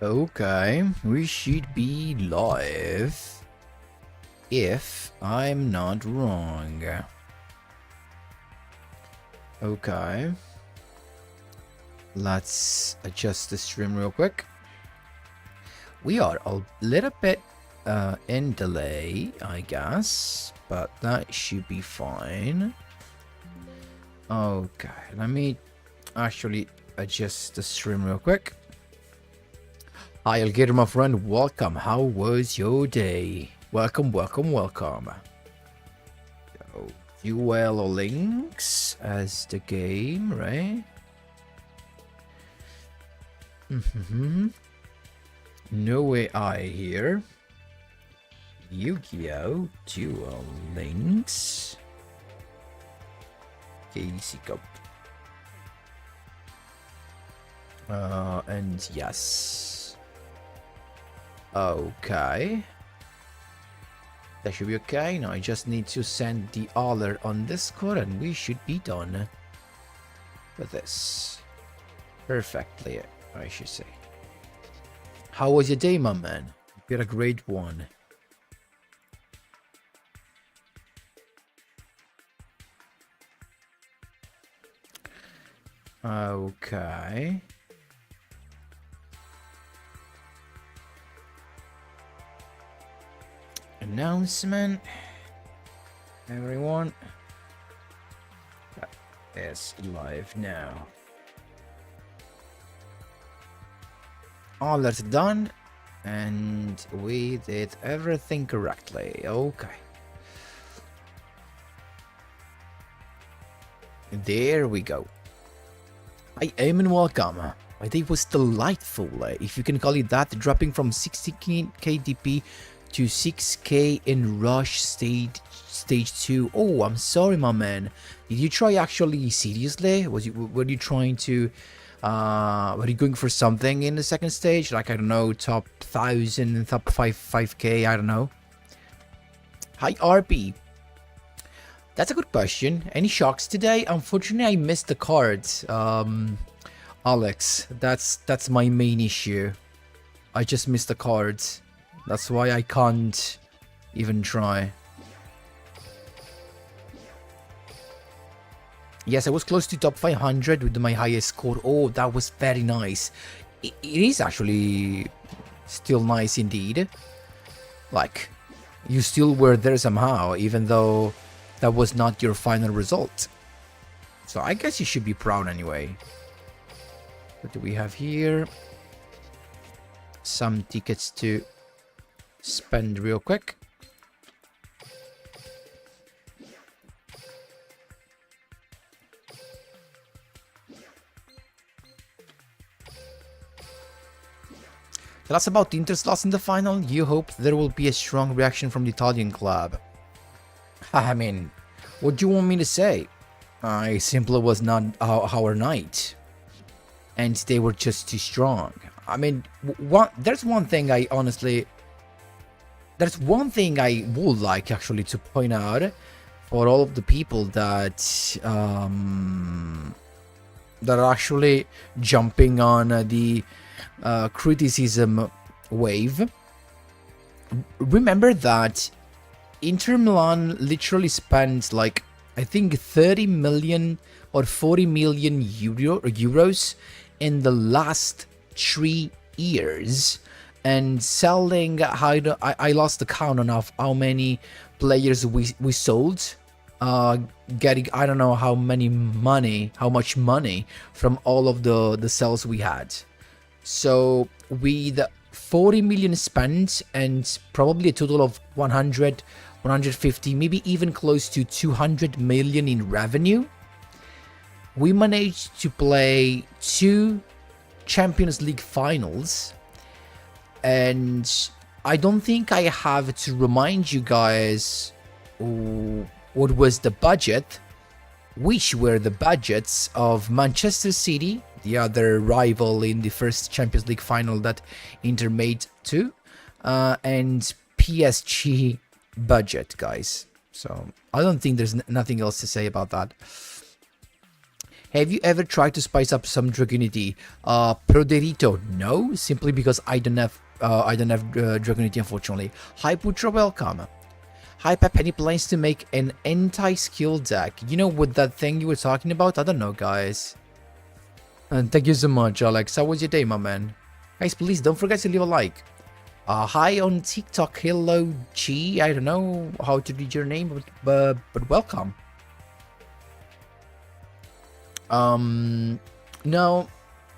Okay, we should be live, if I'm not wrong. Okay. Let's adjust the stream real quick. We are a little bit in delay, I guess, but that should be fine. Okay, let me actually adjust the stream real quick. Hi, Alligator, my friend. Welcome. How was your day? Welcome, welcome, welcome. So, Duel links as the game, right? No AI here. Yu-Gi-Oh! Duel links. Casey Cup. And yes. Okay. That should be okay. Now I just need to send the alert on Discord and we should be done with this. Perfectly, I should say. How was your day, my man? You had a great one. Okay. Announcement. Everyone. That is live now. All that's done. And we did everything correctly. Okay. There we go. I am and welcome. My day was delightful, if you can call it that, dropping from 60k DP to 6k in Rush stage 2. Oh, I'm sorry, my man. Did you try actually seriously? Were you trying to were you going for something in the second stage? Like, I don't know, top 1000, top 5k, I don't know. Hi, RP. That's a good question. Any shocks today? Unfortunately, I missed the cards. Alex, that's my main issue. I just missed the cards. That's why I can't even try. Yes, I was close to top 500 with my highest score. Oh, that was very nice. It is actually still nice indeed. Like, you still were there somehow, even though that was not your final result. So I guess you should be proud anyway. What do we have here? Some tickets to spend real quick. Tell us about the interest loss in the final. You hope there will be a strong reaction from the Italian club. I mean, what do you want me to say? I simply was not our night. And they were just too strong. I mean, there's one thing I would like actually to point out for all of the people that that are actually jumping on the criticism wave. Remember that Inter Milan literally spent, like, I think 30 million or 40 million euros in the last 3 years, and selling, I lost the count on how many players we sold, getting, I don't know how much money from all of the sales we had. So with 40 million spent and probably a total of 100, 150, maybe even close to 200 million in revenue, we managed to play 2 Champions League finals. And I don't think I have to remind you guys what was the budget, which were the budgets of Manchester City, the other rival in the first Champions League final that Inter made too, and PSG budget, guys. So I don't think there's nothing else to say about that. Have you ever tried to spice up some Dragonity? Proderito, no, simply because I don't have Dragonity, unfortunately. Hi Putra, welcome. Hi Pep, any plans to make an anti-skill deck? You know, with that thing you were talking about? I don't know, guys. And thank you so much, Alex. How was your day, my man? Guys, please don't forget to leave a like. Hi on TikTok, hello G. I don't know how to read your name, but welcome. No,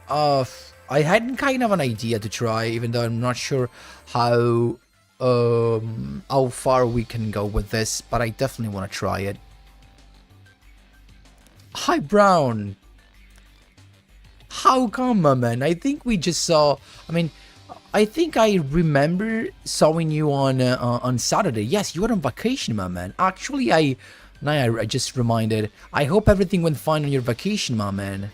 I had kind of an idea to try, even though I'm not sure how far we can go with this, but I definitely want to try it. Hi Brown. How come, my man? I think we just saw. I think I remember seeing you on Saturday. Yes, you were on vacation, my man. Actually, I just reminded. I hope everything went fine on your vacation, my man.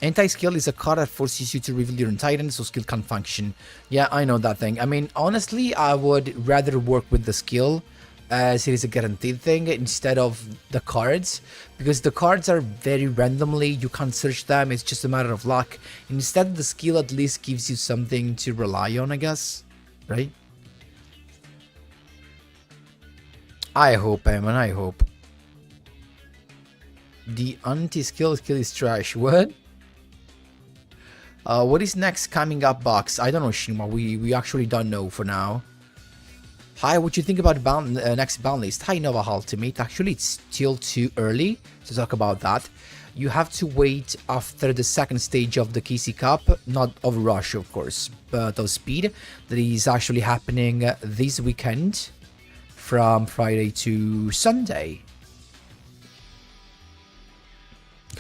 Anti-skill is a card that forces you to reveal your Titan, so skill can't function. Yeah, I know that thing. I mean, honestly, I would rather work with the skill, as it is a guaranteed thing, instead of the cards, because the cards are very randomly, you can't search them, it's just a matter of luck. Instead, the skill at least gives you something to rely on, I guess, right? I hope, man, I hope. The anti-skill is trash. What? What is next coming up, box? I don't know, Shima. We actually don't know for now. Hi, what do you think about next ban list? Hi, Nova Ultimate. Actually, it's still too early to talk about that. You have to wait after the second stage of the KC Cup, not of Rush, of course, but of Speed. That is actually happening this weekend from Friday to Sunday.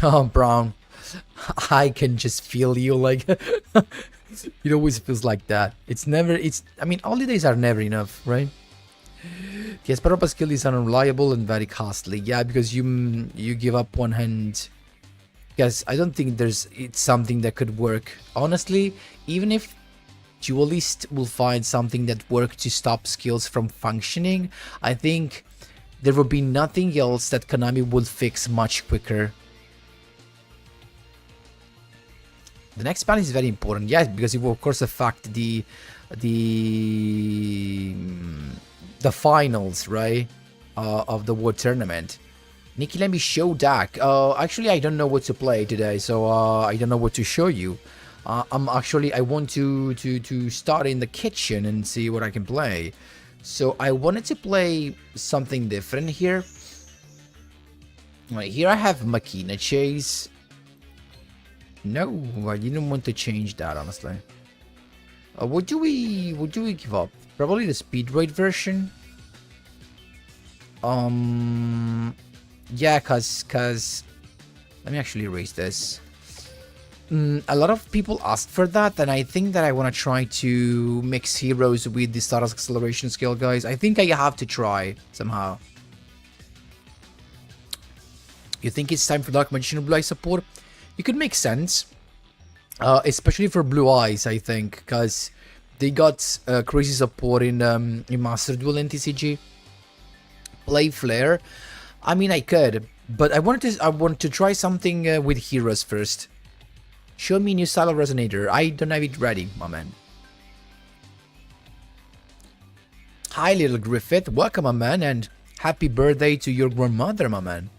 Oh, Brown. I can just feel you, like, it always feels like that. I mean, holidays are never enough, right? Yes, Parappa skill is unreliable and very costly. Yeah, because you give up one hand. Yes, I don't think it's something that could work. Honestly, even if Duelist will find something that works to stop skills from functioning, I think there will be nothing else that Konami would fix much quicker. The next ban is very important, yes, because it will of course affect the finals, right, of the World Tournament. Nikki, let me show deck. Actually, I don't know what to play today, so I don't know what to show you. I want to start in the kitchen and see what I can play. So I wanted to play something different here. Right, here I have Machina Chase. No, I didn't want to change that, honestly. What do we give up? Probably the speed rate version. Yeah, cause let me actually erase this. A lot of people asked for that, and I think that I want to try to mix heroes with the status acceleration skill, guys. I think I have to try somehow. You think it's time for Dark Magician Blue Eye support? It could make sense, especially for Blue Eyes, I think, because they got crazy support in Master Duel and TCG. Play Flare. I mean, I could, but I want to try something with heroes first. Show me new style of Resonator. I don't have it ready, my man. Hi, little Griffith. Welcome, my man, and happy birthday to your grandmother, my man.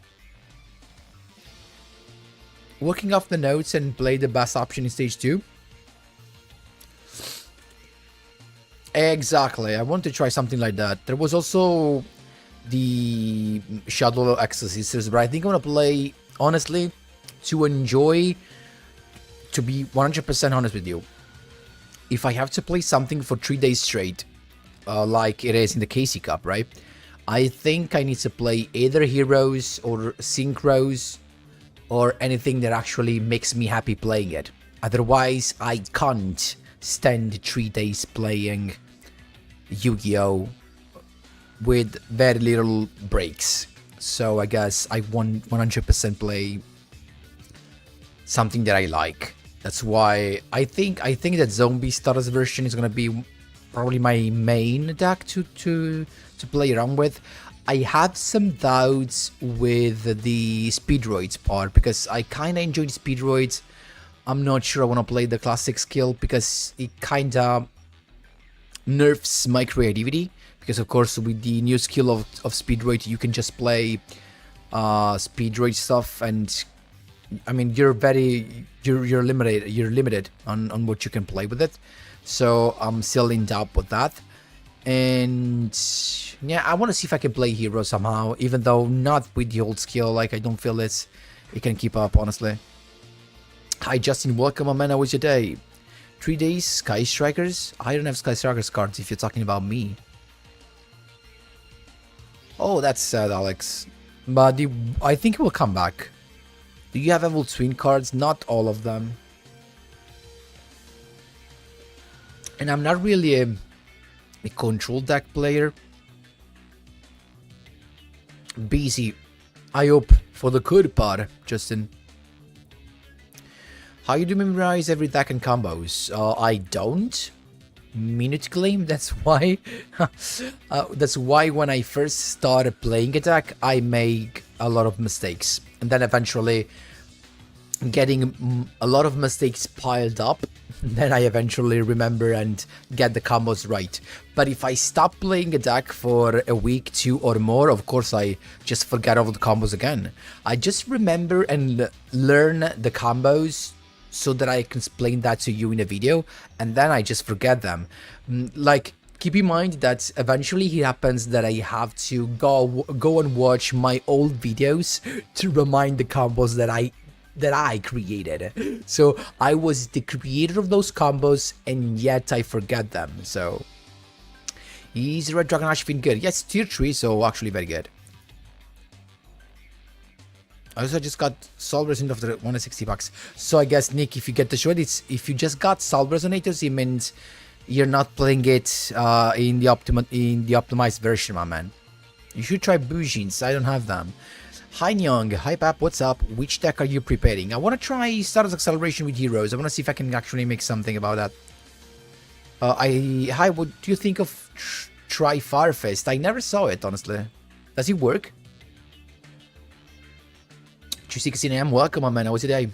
Working off the notes and play the best option in stage 2. Exactly. I want to try something like that. There was also the Shadow Exorcisters, but I think I'm gonna play, honestly, to enjoy. To be 100% honest with you, if I have to play something for 3 days straight, like it is in the KC Cup, right? I think I need to play either heroes or synchros or anything that actually makes me happy playing it. Otherwise, I can't stand 3 days playing Yu-Gi-Oh! With very little breaks. So I guess I want 100% play something that I like. That's why I think that Zombie status version is gonna be probably my main deck to play around with. I have some doubts with the speedroids part because I kind of enjoyed speedroids. I'm not sure I want to play the classic skill because it kind of nerfs my creativity. Because of course with the new skill of speedroid you can just play speedroid stuff, and I mean you're limited on what you can play with it. So I'm still in doubt with that. And yeah, I want to see if I can play hero somehow, even though not with the old skill. Like I don't feel it can keep up, honestly. Hi Justin, welcome, my man. How was your day? 3 days, Sky Strikers? I don't have Sky Strikers cards if you're talking about me. Oh, that's sad, Alex. But I think it will come back. Do you have Evil Twin cards? Not all of them. And I'm not really a control deck player. Busy. I hope for the good part, Justin. How you do memorize every deck and combos? I don't. Minute claim. That's why. That's why when I first started playing a deck, I make a lot of mistakes, and then eventually, getting a lot of mistakes piled up, then I eventually remember and get the combos right. But if I stop playing a deck for a week, 2 or more, of course I just forget all the combos again. I just remember and learn the combos so that I can explain that to you in a video, and then I just forget them. Like, keep in mind that eventually it happens that I have to go and watch my old videos to remind the combos that I created. So I was the creator of those combos, and yet I forget them. So is Red Dragon actually been good? Yes, tier 3, so actually very good. I also just got Soul Resonators after 160 bucks. So I guess, Nick, if you get the short, if you just got Soul Resonators, it means you're not playing it in the optimized version, my man. You should try Bujins. I don't have them. Hi Nyong, hi Pap, what's up? Which deck are you preparing? I want to try Status Acceleration with heroes. I want to see if I can actually make something about that. Hi, what do you think of Try Firefist? I never saw it, honestly. Does it work? 216 AM, welcome, my man. How was your day?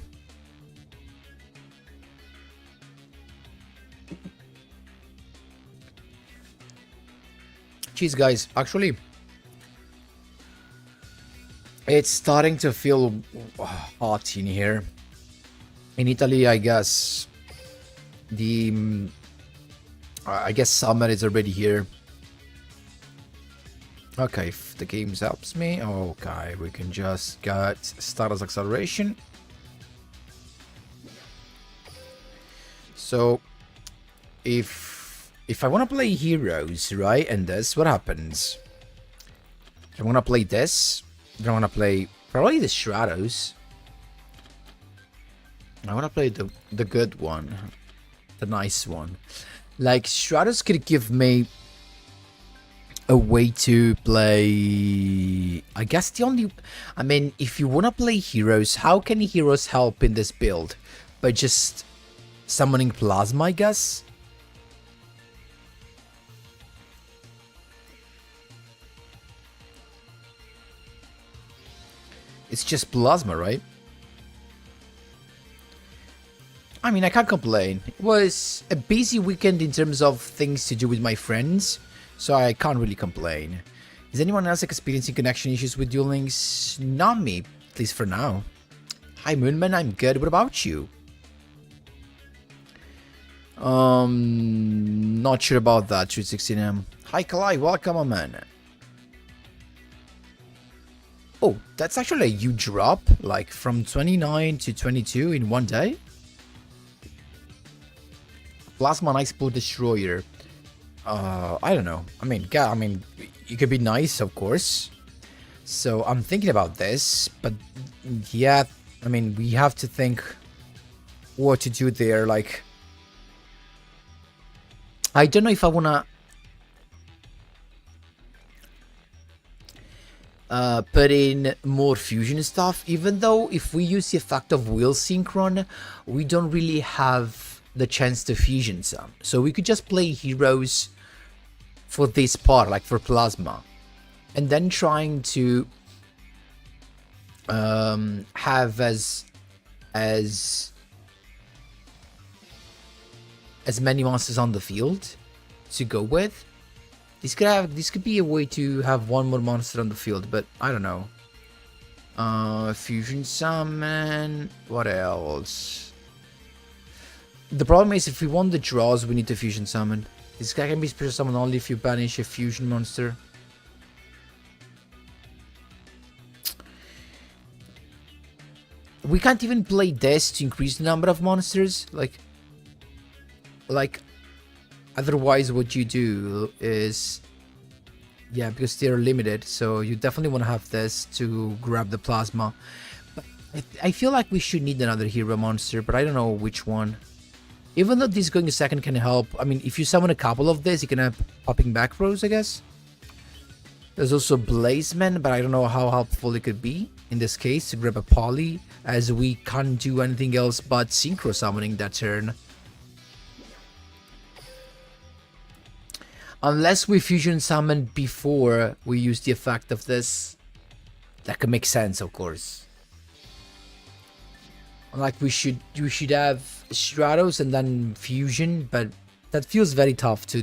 Jeez, guys, actually, it's starting to feel hot in here. In Italy, I guess summer is already here. Okay, if the game helps me, okay, we can just get Status Acceleration. So, if I want to play heroes, right, and this, what happens? I want to play this. I want to play probably the Shadows. I want to play the good one, the nice one. Like, Shadows could give me a way to play. I guess the only, I mean, if you want to play heroes, how can heroes help in this build? By just summoning Plasma, I guess. It's just Plasma, right? I mean, I can't complain. It was a busy weekend in terms of things to do with my friends, so I can't really complain. Is anyone else experiencing connection issues with Duel Links? Not me, at least for now. Hi Moonman, I'm good. What about you? Not sure about that, 216M. Hi Kalai, welcome, my man. Oh, that's actually a huge drop, like from 29 to 22 in one day. Plasma and Ice Blue Destroyer. I don't know. I mean, yeah, I mean, it could be nice, of course. So I'm thinking about this, but yeah, I mean, we have to think what to do there. Like, I don't know if I wanna put in more fusion stuff, even though if we use the effect of wheel synchron, we don't really have the chance to fusion some. So we could just play heroes for this part, like for Plasma. and then trying to have as many monsters on the field to go with. This could be a way to have one more monster on the field, but I don't know. Fusion summon. What else? The problem is if we want the draws, we need to fusion summon. This guy can be special summon only if you banish a fusion monster. We can't even play this to increase the number of monsters. Like otherwise what you do is, yeah, because they're limited, so you definitely want to have this to grab the plasma. But I feel like we should need another hero monster, but I don't know which one. Even though this going second can help, I mean, if you summon a couple of this, you can have popping back rows, I guess. There's also Blazeman, but I don't know how helpful it could be in this case to grab a poly, as we can't do anything else but synchro summoning that turn. Unless we fusion summon before we use the effect of this. That could make sense, of course. Like you should have Stratos and then fusion, but that feels very tough to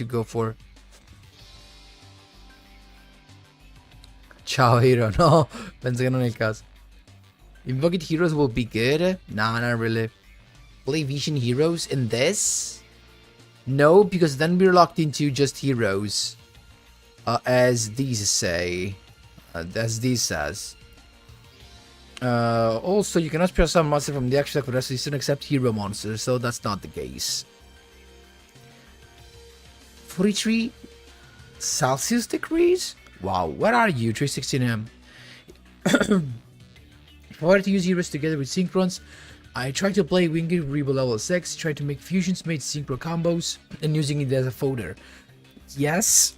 go for. Ciao hero, no. Penso che non è il caso. Invoked heroes will be good. Nah, not really. Play vision heroes in this? No, because then we're locked into just heroes. As these say. As these says. Also, you cannot spare some monster from the action for the rest of the season except hero monsters, so that's not the case. 43 Celsius degrees? Wow, where are you, 316M? If I were to use heroes together with synchrons, I try to play Winged Rebel level 6, try to make fusions made synchro combos, and using it as a fodder. Yes,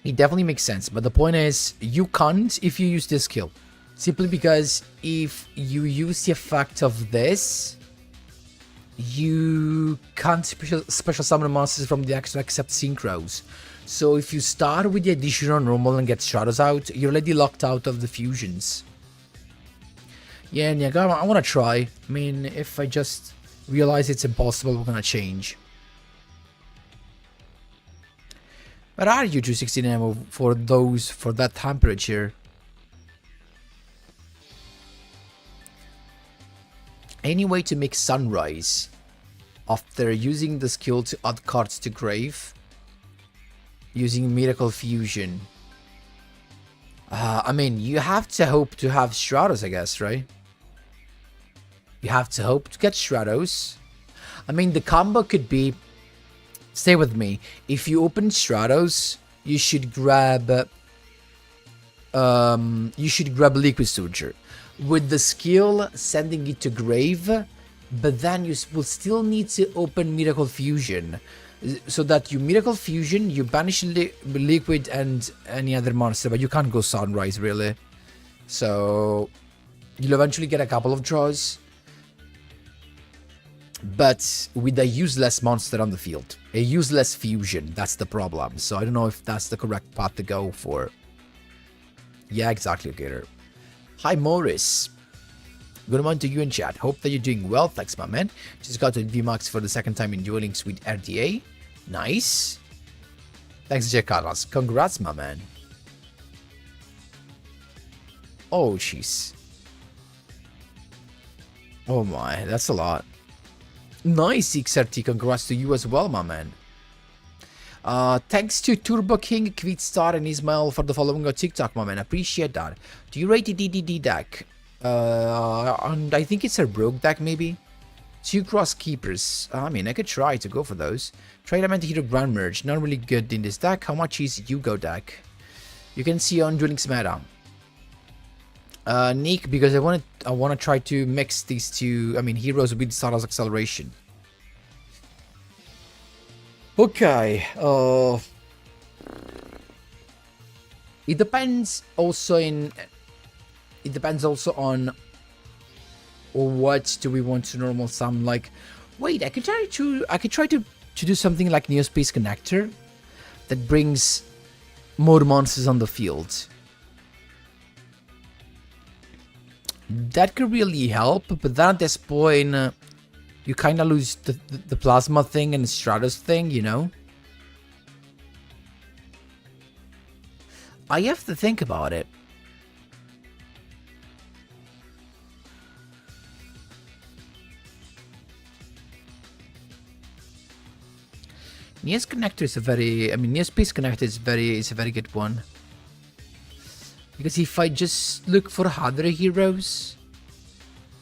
it definitely makes sense, but the point is, you can't if you use this skill. Simply because if you use the effect of this, you can't special summon monsters from the action except synchros. So if you start with the additional normal and get Stratos out, you're already locked out of the fusions. Yeah, Niagara, I want to try. I mean, if I just realize it's impossible, we're gonna change. Where are you, 216 ammo, for that temperature? Any way to make sunrise after using the skill to add cards to grave using miracle fusion? I mean, you have to hope to have Stratos, I guess, right? You have to hope to get Stratos. I mean, the combo could be, stay with me, if you open Stratos, you should grab Liquid Soldier with the skill sending it to grave, but then you will still need to open Miracle Fusion, so that you Miracle Fusion, you banish Liquid and any other monster, but you can't go Sunrise really. So you'll eventually get a couple of draws, but with a useless monster on the field, a useless fusion. That's the problem. So I don't know if that's the correct path to go for. Yeah, exactly, Gator. Hi, Morris. Good morning to you in chat. Hope that you're doing well. Thanks, my man. Just got to VMAX for the second time in Duel Links with RDA. Nice. Thanks, Jack Carlos. Congrats, my man. Oh, jeez. Oh my, that's a lot. Nice, XRT. Congrats to you as well, my man. Thanks to Turbo King, Quitstar, and Ismail for the following on TikTok, my man. Appreciate that. Do you rate the DDD deck? And I think it's a rogue deck, maybe. 2 cross keepers. I mean, I could try to go for those. Try the Hero Grand Merge. Not really good in this deck. How much is Yugioh deck? You can see on Duel Links meta. Nick, because I want to try to mix these two. I mean, heroes with Stardust Acceleration. Okay. It depends also on what do we want to normal summon. Like, wait, I could try to do something like Neospace Connector that brings more monsters on the field. That could really help, but then at this point, you kind of lose the plasma thing and Stratos thing, you know? I have to think about it. Nia's connector is a very, Nia's space connector is a very good one. Because if I just look for other heroes,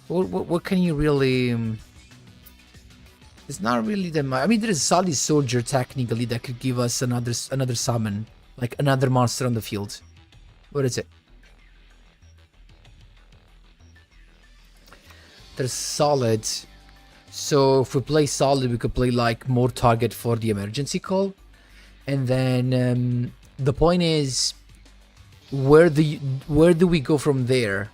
what can you really? It's not really the. I mean, there is Solid Soldier technically that could give us another summon, like another monster on the field. What is it? There's Solid. So if we play Solid, we could play like more target for the emergency call, and then the point is, where do we go from there?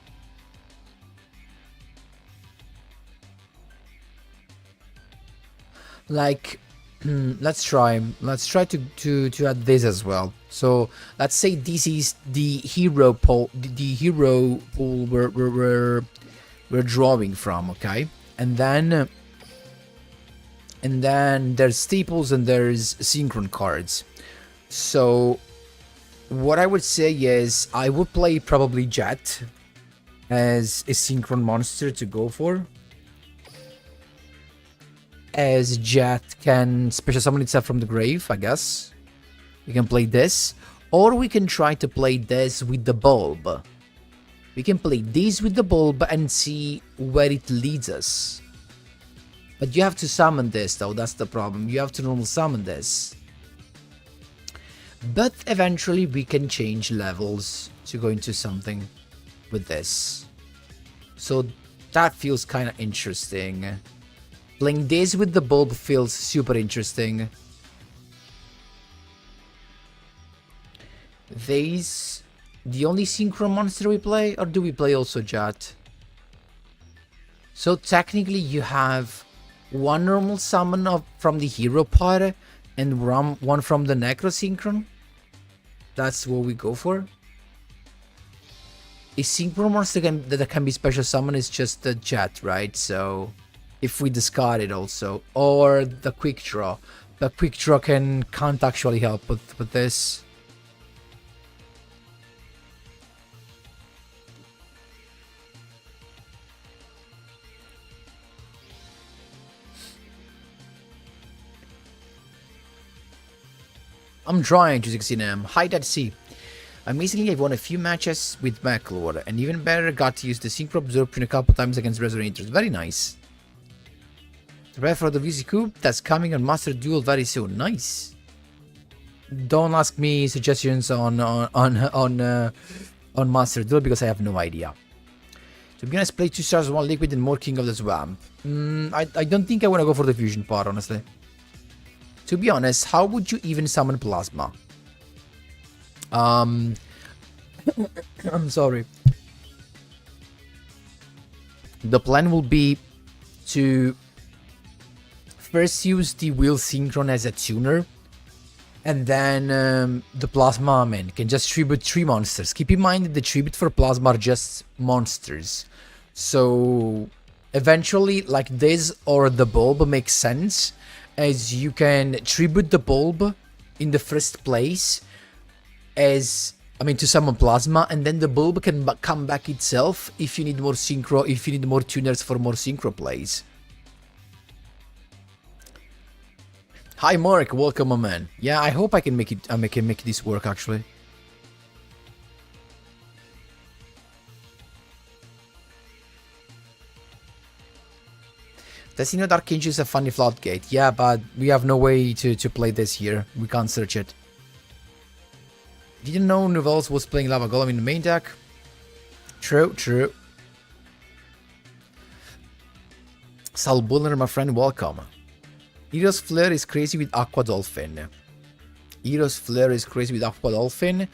Like, let's try to add this as well. So let's say this is the hero pool, we're drawing from, okay, and then there's staples and there's synchron cards. So what I would say is I would play probably Jet as a synchron monster to go for, as Jet can special summon itself from the grave, I guess. We can play this, or we can try to play this with the bulb. We can play this with the bulb and see where it leads us. But you have to summon this, though, that's the problem. You have to normal summon this. But eventually we can change levels to go into something with this. So that feels kind of interesting. Playing this with the bulb feels super interesting. These the only synchro monster we play, or do we play also Jet? So technically you have one normal summon from the hero part and one from the necro synchron. That's what we go for. A synchro monster that can be special summon is just the Jet, right? So if we discard it also, or the quick draw, but quick draw can't actually help with this. I'm trying to 16M. Hi, Dad C. Amazingly, I've won a few matches with McLord, and even better, got to use the synchro absorption a couple times against resonators. Very nice. Prepare for the VC Coup that's coming on Master Duel very soon. Nice. Don't ask me suggestions on Master Duel because I have no idea. To be honest, play 2 stars, 1 liquid, and more King of the Swamp. I don't think I want to go for the fusion part, honestly. To be honest, how would you even summon Plasma? I'm sorry. The plan will be to first use the Wheel Synchron as a tuner, and then the Plasma can just tribute 3 monsters. Keep in mind that the tribute for Plasma are just monsters. So eventually, like this or the Bulb makes sense, as you can tribute the Bulb in the first place as, to summon Plasma, and then the Bulb can come back itself if you need more synchro, if you need more tuners for more synchro plays. Hi Mark, welcome my man. Yeah, I hope I can make it. I can make this work actually. Destiny Dark Angel is a funny floodgate. Yeah, but we have no way to play this here. We can't search it. Didn't know Novels was playing Lava Golem in the main deck. True, true. Sal Buller, my friend, welcome. Hero's Flare is crazy with Aqua Dolphin. Hero's Flare is crazy with Aqua Dolphin.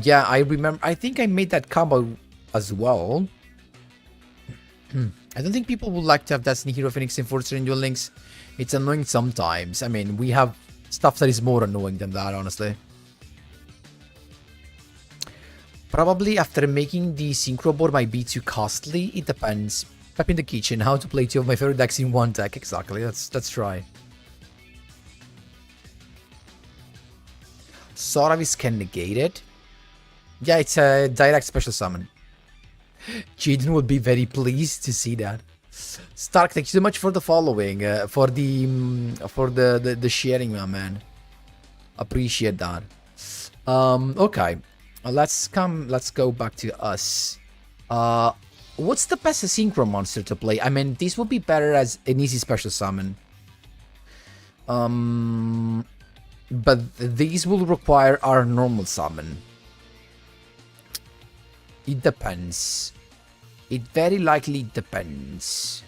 Yeah, I remember. I think I made that combo as well. I don't think people would like to have Destiny Hero Phoenix Enforcer in Duel Links. It's annoying sometimes. I mean, we have stuff that is more annoying than that, honestly. Probably after making the synchro board might be too costly. It depends. Pep in the kitchen. How to play two of my favorite decks in one deck. Exactly. Let's try. Soravis can negate it. Yeah, it's a direct special summon. Jaden would be very pleased to see that. Stark, thank you so much for the following, for the sharing, my man. Appreciate that. Okay, let's go back to us. What's the best synchro monster to play? I mean, this would be better as an easy special summon. But these will require our normal summon. It depends. It very likely depends.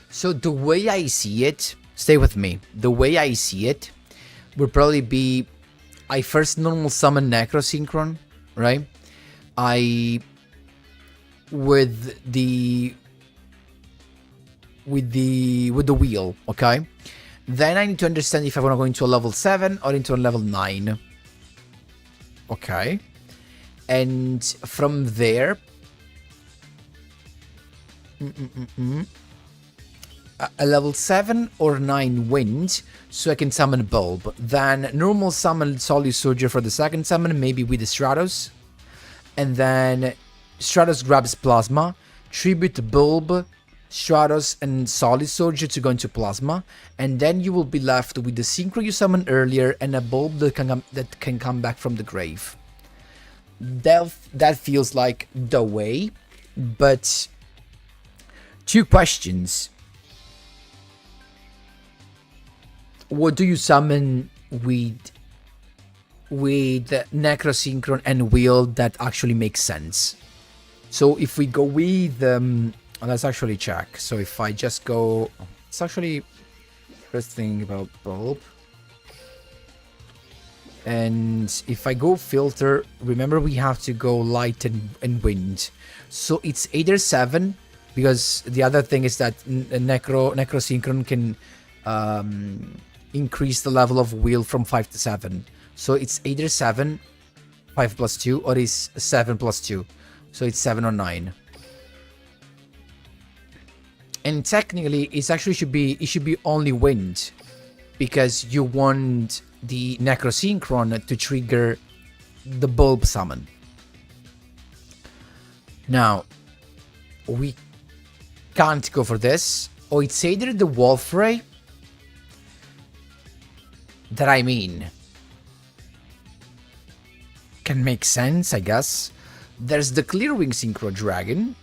So the way I see it, stay with me. The way I see it would probably be, I first normal summon Necro Synchron, right? With the wheel, okay? Then I need to understand if I want to go into a level 7 or into a level 9. Okay. And from there, a level 7 or 9 wind, so I can summon Bulb. Then normal summon Solid Soldier for the second summon, maybe with the Stratos. And then Stratos grabs Plasma, tribute Bulb, Stratos, and Solid Soldier to go into Plasma. And then you will be left with the Synchro you summoned earlier and a Bulb that can come back from the grave. That feels like the way, but two questions. What do you summon with Necro Synchron and Wheel that actually makes sense? So if we go with let's actually check. So if I just go, it's actually first thing about Bulb. And if I go filter, remember we have to go light and wind. So it's either 7, because the other thing is that Necro Synchron can increase the level of wheel from 5 to 7. So it's either 7, 5 plus 2, or is 7 plus 2. So it's 7 or 9. And technically, it should be only wind, because you want the Necro Synchron to trigger the Bulb summon. Now, we can't go for this, or it's either the Wolf Ray that can make sense, I guess. There's the Clearwing Synchro Dragon.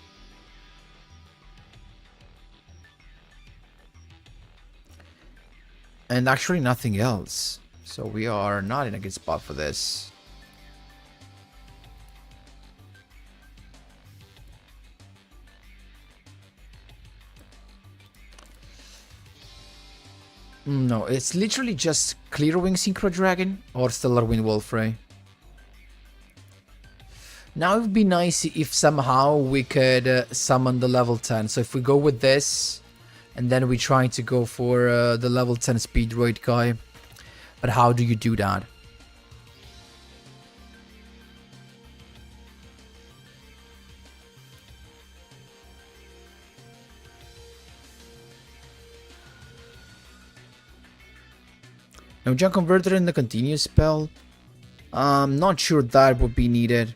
And actually nothing else. So we are not in a good spot for this. No, it's literally just Clearwing Synchro Dragon or Stellar Wind Wolf Ray. Now it would be nice if somehow we could summon the level 10. So if we go with this, and then we try to go for the level 10 Speedroid guy. But how do you do that? No Junk Converter in the continuous spell. I'm not sure that would be needed.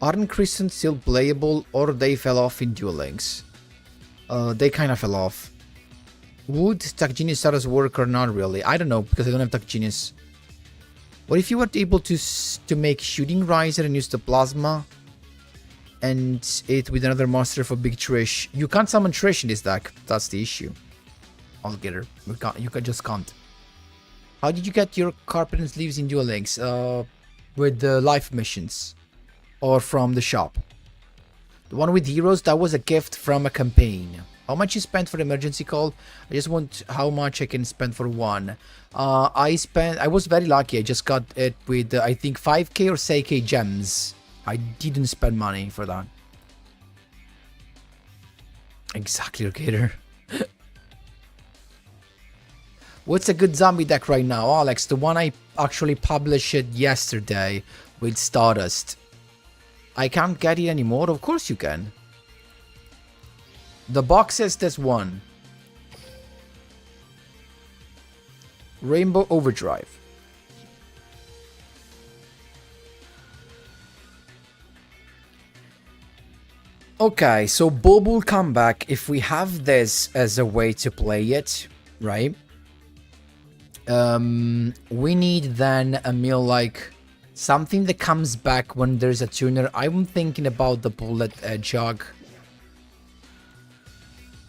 Aren't Crystals still playable, or they fell off in Duel Links? They kind of fell off. Would Tech Genius status work or not really? I don't know, because I don't have Tech Genius. What if you were able to make Shooting Riser and use the Plasma? And it with another monster for Big Trish. You can't summon Trish in this deck. That's the issue. Altogether. You just can't. How did you get your carpet and sleeves in Duel Links? With the life missions. Or from the shop. The one with heroes, that was a gift from a campaign. How much you spent for emergency call? I just want how much I can spend for one. I was very lucky. I just got it with, I think, 5k or 6k gems. I didn't spend money for that. Exactly, Locator. What's a good zombie deck right now, Alex? The one I actually published it yesterday with Stardust. I can't get it anymore? Of course you can. The box says there's one. Rainbow Overdrive. Okay, so Bob will come back if we have this as a way to play it, right? We need then a meal like something that comes back when there's a tuner. I'm thinking about the bullet jog.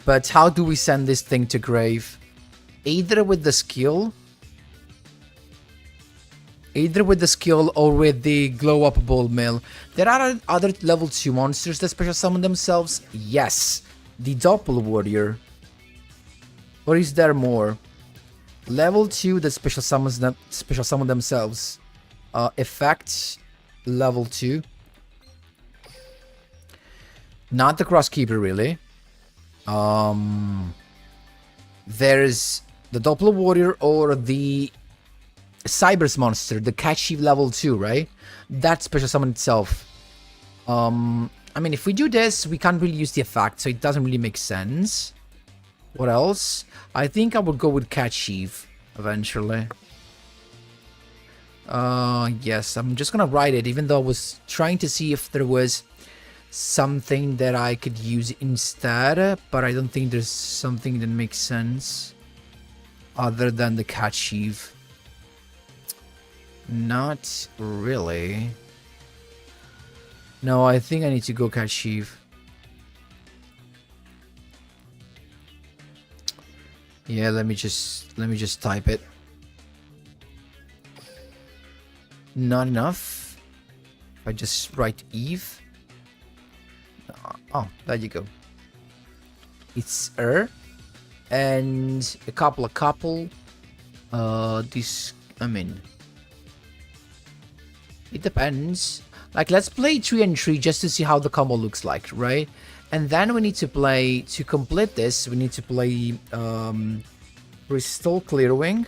But how do we send this thing to grave? Either with the skill. Either with the skill or with the glow up ball mill. There are other level 2 monsters that special summon themselves. Yes. The Doppel Warrior. Or is there more? Level 2 that special summon themselves. Effects. Level 2. Not the Crosskeeper really. There's the Doppler Warrior or the Cyber's monster, the Catchy level 2, right? That special summon itself. I mean, if we do this, we can't really use the effect, so it doesn't really make sense. What else? I think I would go with Catchy eventually. Yes, I'm just gonna write it, even though I was trying to see if there was something that I could use instead, but I don't think there's something that makes sense other than the cat sheaf. Not really. No, I think I need to go cat sheaf. Yeah, let me just type it. Not enough. If I just write Eve. Oh, there you go. It's and a couple. This, I mean, it depends. Like, let's play 3 and 3 just to see how the combo looks like, right? And then we need to play, to complete this, we need to play Crystal Clearwing.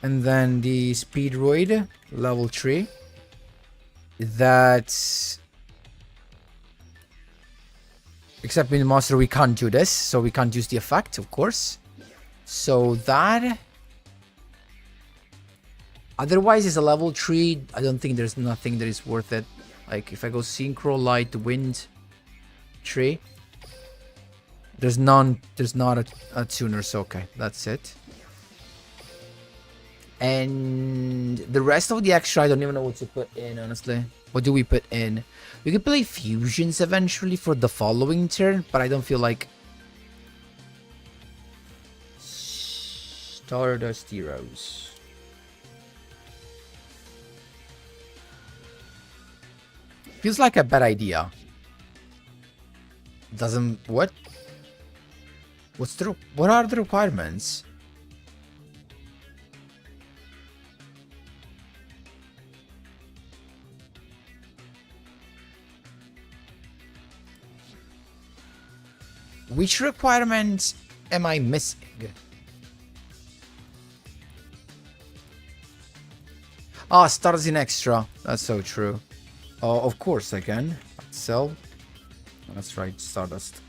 And then the Speedroid, level 3. That's... Except in the monster we can't do this, so we can't use the effect, of course. So that... Otherwise, it's a level 3. I don't think there's nothing that is worth it. Like, if I go Synchro, Light, Wind, 3. There's not a tuner, so okay, that's it. And the rest of the extra, I don't even know what to put in, honestly. What do we put in? We could play fusions eventually for the following turn, but I don't feel like... Stardust Heroes. Feels like a bad idea. Doesn't... What? What are the requirements? Which requirements am I missing? Ah, stars in extra. That's so true. Oh, of course I can. Sell. That's right, Stardust.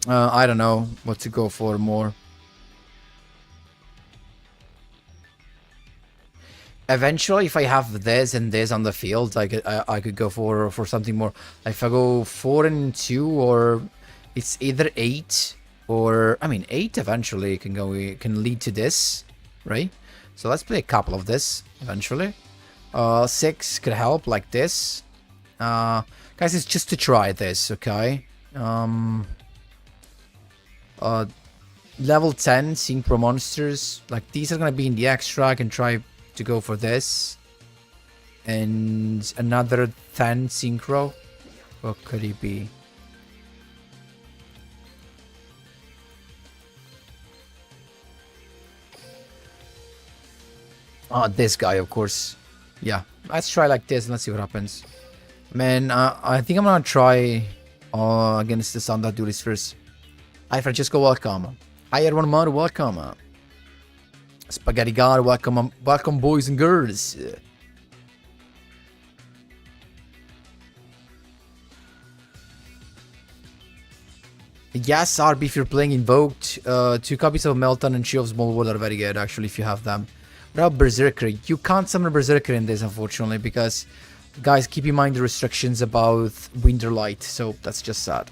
I don't know what to go for more. Eventually, if I have this and this on the field, I could go for something more. If I go 4 and 2, or it's either 8 or, I mean, 8 eventually can lead to this, right? So let's play a couple of this eventually. 6 could help like this. Guys, it's just to try this, okay? Level 10 synchro monsters, like these are gonna be in the extra. I can try to go for this. And another 10 synchro. What could it be? Oh, this guy, of course. Yeah, let's try like this and let's see what happens. Man, I think I'm gonna try against the standard duelist first. Hi, Francesco, welcome. Hi, everyone, mod, welcome. Spaghetti God, welcome, welcome, boys and girls. Yes, RB, if you're playing Invoked, 2 copies of Melton and Shield of Small World are very good, actually, if you have them. What about Berserker? You can't summon a Berserker in this, unfortunately, because, guys, keep in mind the restrictions about Winterlight, so that's just sad.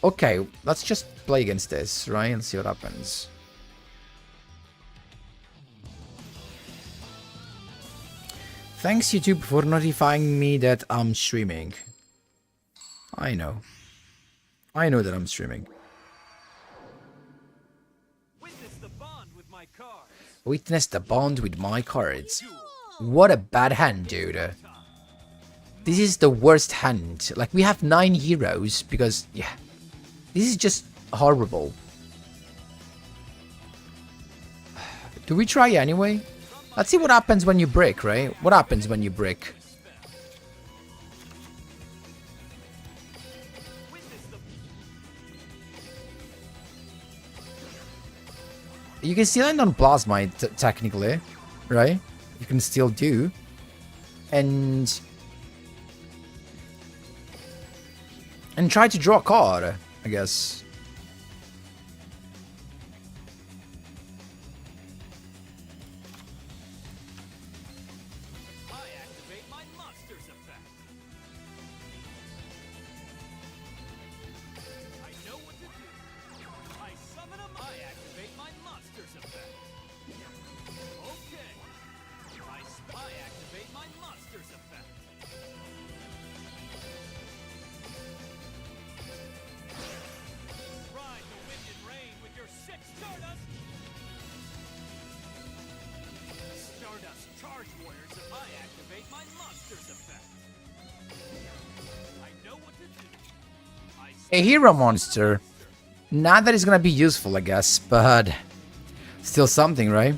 Okay, let's just play against this, right, and see what happens. Thanks, YouTube, for notifying me that I'm streaming. I know. I know that I'm streaming. Witness the bond with my cards. Witness the bond with my cards. What a bad hand, dude. This is the worst hand. Like, we have 9 heroes because, yeah. This is just horrible. Do we try anyway? Let's see what happens when you break, right? What happens when you break? You can still end on Plasma, technically, right? You can still do. And try to draw a card, I guess. A hero monster. Not that it's gonna be useful, I guess, but still something, right?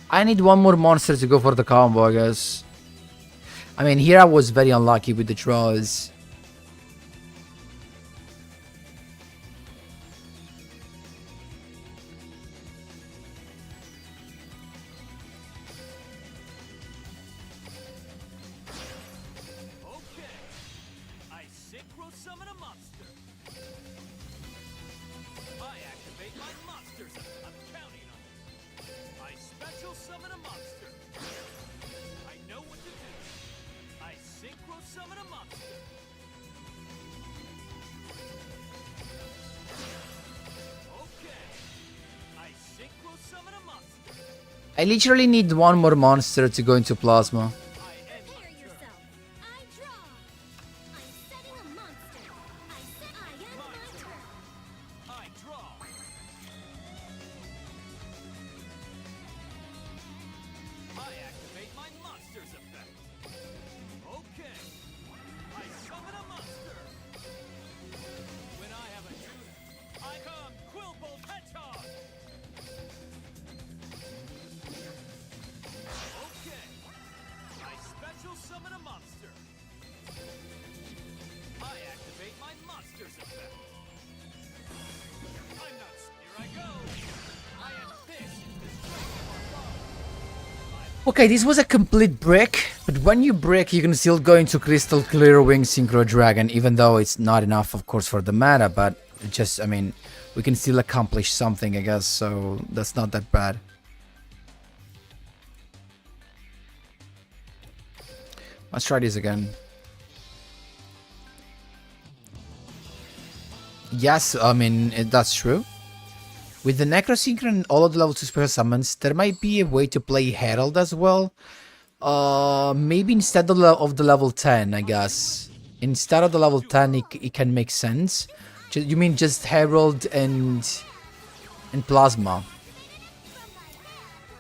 I need one more monster to go for the combo, I guess. I mean, here I was very unlucky with the draws. I literally need one more monster to go into Plasma. Okay, this was a complete brick, but when you brick, you can still go into Crystal Clear Wing Synchro Dragon, even though it's not enough, of course, for the meta, but it just, I mean, we can still accomplish something, I guess, so that's not that bad. Let's try this again. Yes, I mean, that's true. With the Necrosynchron and all of the level 2 special summons, there might be a way to play Herald as well. Maybe instead of the level 10, I guess. Instead of the level 10, it can make sense. You mean just Herald and Plasma?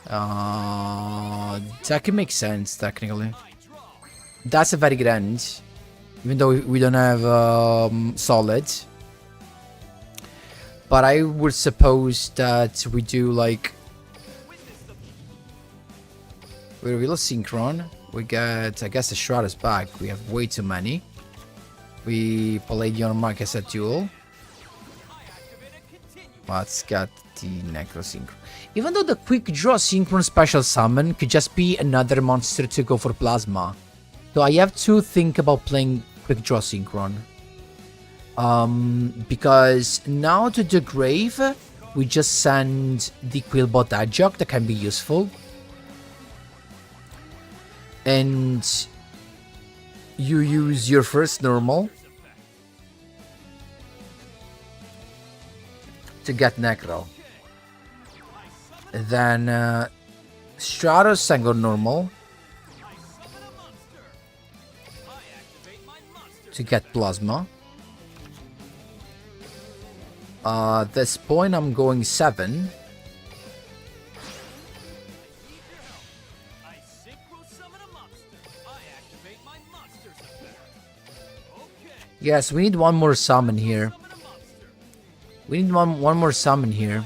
That can make sense, technically. That's a very good end. Even though we don't have Solid. But I would suppose that we do like... We reveal synchron. We get, I guess, the Shroud is back. We have way too many. We Palladium Marcus at Duel. Let's get the Necro Synchron. Even though the Quick Draw Synchron special summon could just be another monster to go for Plasma. So I have to think about playing Quick Draw Synchron. Because now to the grave, we just send the Quillbot Adjunct that can be useful. And you use your first normal to get Necro. Then Stratos Sango normal to get Plasma. At this point I'm going 7. Yes, we need one more summon here. We need one more summon here.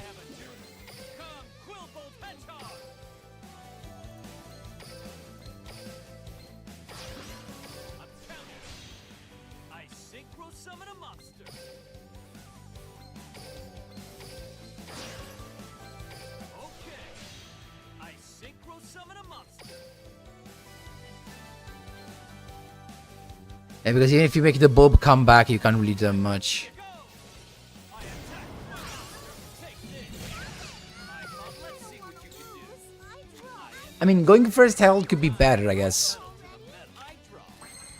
Yeah, because even if you make the bulb come back, you can't really do much. I mean, going first Herald could be better, I guess.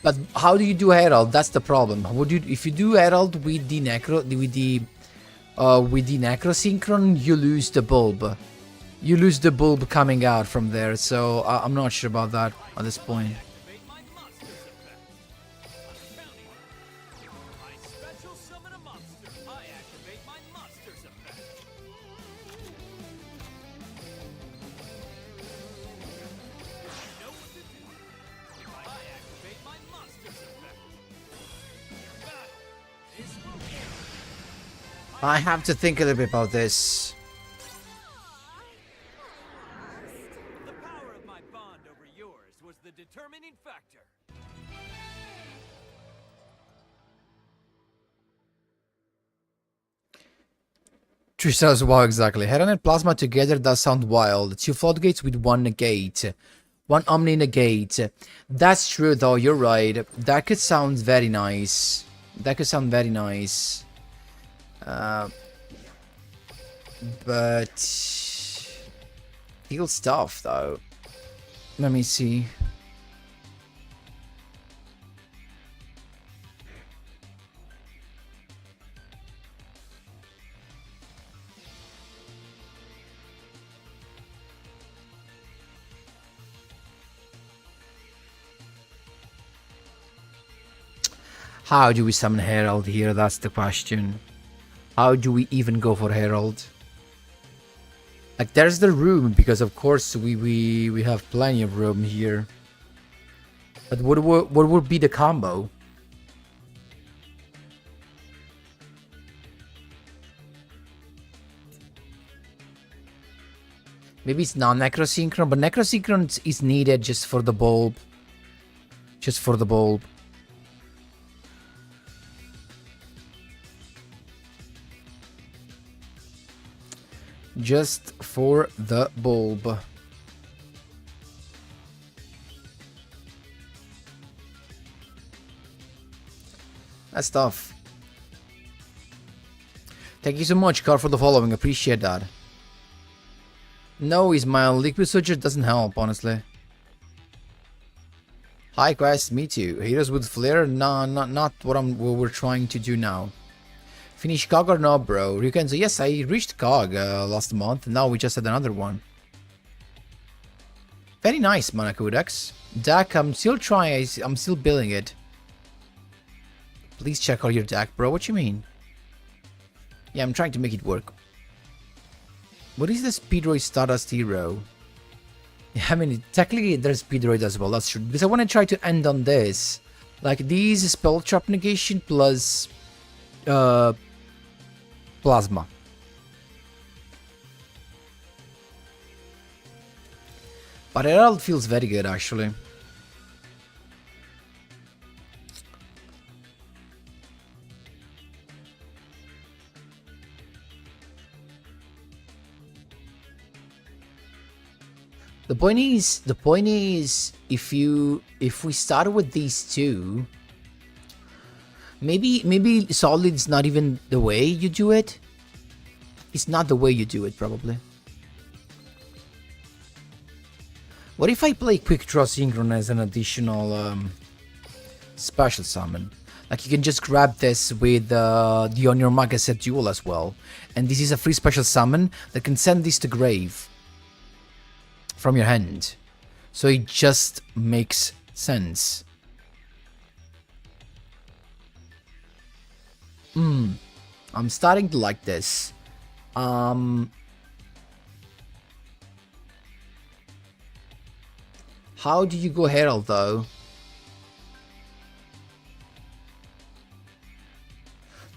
But how do you do Herald? That's the problem. Would you, if you do Herald with the Necro Synchron, you lose the bulb. You lose the bulb coming out from there. So I'm not sure about that at this point. I have to think a little bit about this. The power of my bond over yours was the determining factor. Trista's wow, exactly. Heron and Plasma together does sound wild. 2 floodgates with 1 negate. 1 Omni negate. That's true though, you're right. That could sound very nice. That could sound very nice. But heal stuff though. Let me see. How do we summon Herald here? That's the question. How do we even go for Herald? Like, there's the room, because of course we have plenty of room here. But what would be the combo? Maybe it's not Necrosynchron, but Necrosynchron is needed just for the bulb. Just for the bulb. Just for the bulb. That's tough. Thank you so much, Carl, for the following. Appreciate that. No, Ismail. Liquid Soldier doesn't help, honestly. Hi, Quest. Me too. Heroes with Flare? No, not what we're trying to do now. Finish Cog or no, bro? Ryuken, so yes, I reached Cog last month. Now we just had another one. Very nice, Manakudex. Deck, I'm still trying. I'm still building it. Please check all your deck, bro. What you mean? Yeah, I'm trying to make it work. What is the Speedroid Stardust Hero? Yeah, I mean, technically there's Speedroid as well. That's true. Because I want to try to end on this. Like, these Spell Trap Negation plus... Plasma. But it all feels very good, actually. The point is, if we start with these two, maybe Solid's not even the way you do it. It's not the way you do it, probably. What if I play Quick Draw Synchron as an additional special summon? Like, you can just grab this with the On Your Mark set Duel as well. And this is a free special summon that can send this to grave from your hand. So it just makes sense. I'm starting to like this. How do you go Herald though?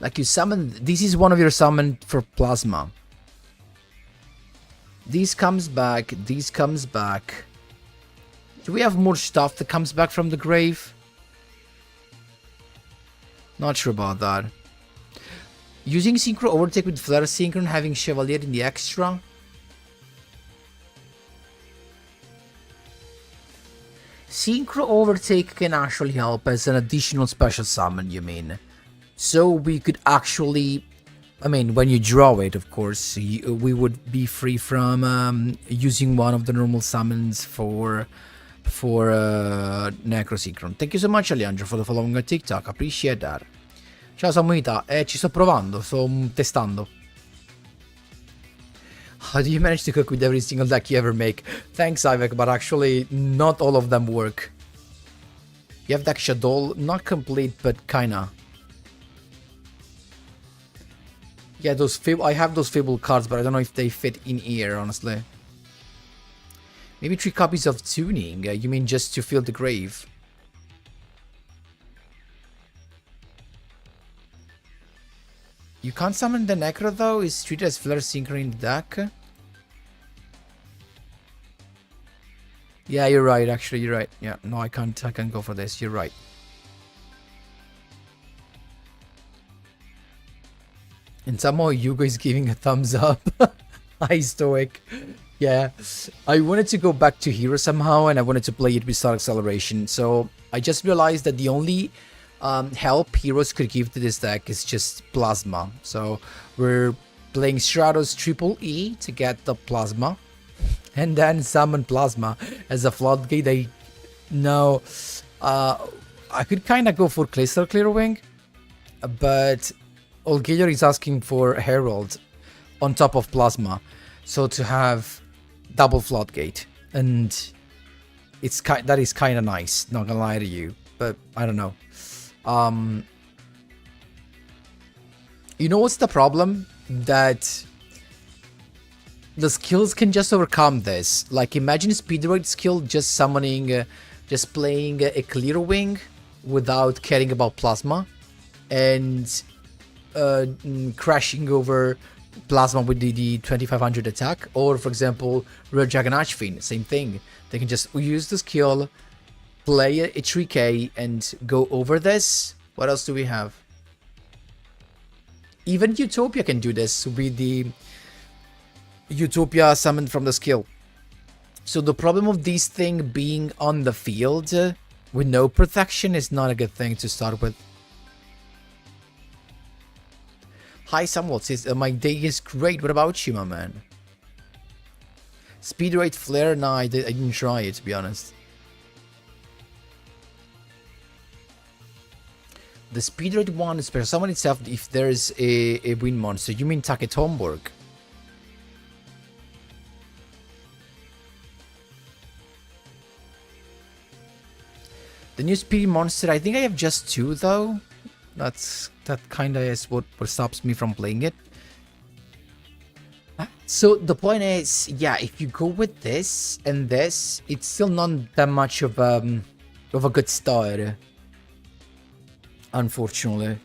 Like, you summon, this is one of your summon for Plasma. This comes back, this comes back. Do we have more stuff that comes back from the grave? Not sure about that. Using Synchro Overtake with Flare Synchron, having Chevalier in the extra. Synchro Overtake can actually help as an additional special summon, you mean? So we could actually... I mean, when you draw it, of course, we would be free from using one of the normal summons for Necrosynchron. Thank you so much, Alejandro, for the following on TikTok. Appreciate that. Ciao Samuita, ci sto provando, sto testando. How do you manage to cook with every single deck you ever make? Thanks, Ivek, but actually not all of them work. You have deck Shadow, not complete, but kinda. Yeah, I have those Fable cards, but I don't know if they fit in here, honestly. Maybe 3 copies of Tuning, you mean just to fill the grave? You can't summon the Necro though? Is treated as Flare Synchro in the deck? Yeah, you're right, actually, you're right. Yeah, no, I can't go for this, you're right. And somehow Yugo is giving a thumbs up. Hi, Stoic. Yeah, I wanted to go back to Hero somehow, and I wanted to play it with Star Acceleration. So I just realized that the only help heroes could give to this deck is just Plasma. So we're playing Stratos Triple E to get the Plasma, and then summon Plasma as a floodgate. I could kind of go for Crystal Clearwing, but Olgier is asking for Herald on top of Plasma, so to have double Floodgate, and that is kind of nice, not gonna lie to you, but I don't know. You know what's the problem? That the skills can just overcome this. Like, imagine Speedroid skill just summoning, just playing a Clear Wing without caring about Plasma, and crashing over Plasma with the 2500 attack. Or, for example, Red Dragon Archfiend, same thing. They can just use the skill, play a 3k, and go over this. What else do we have? Even Utopia can do this with the Utopia summoned from the skill. So the problem of this thing being on the field with no protection is not a good thing to start with. Hi Samuel says, my day is great. What about you, my man? Speedroid Flare? Nah, I didn't try it, to be honest. The speed rate one is per summon itself if there's a wind monster. You mean Taketomborg? The new speed monster, I think I have just 2 though. That kinda is what stops me from playing it. So the point is, yeah, if you go with this and this, it's still not that much of a good start. Unfortunately.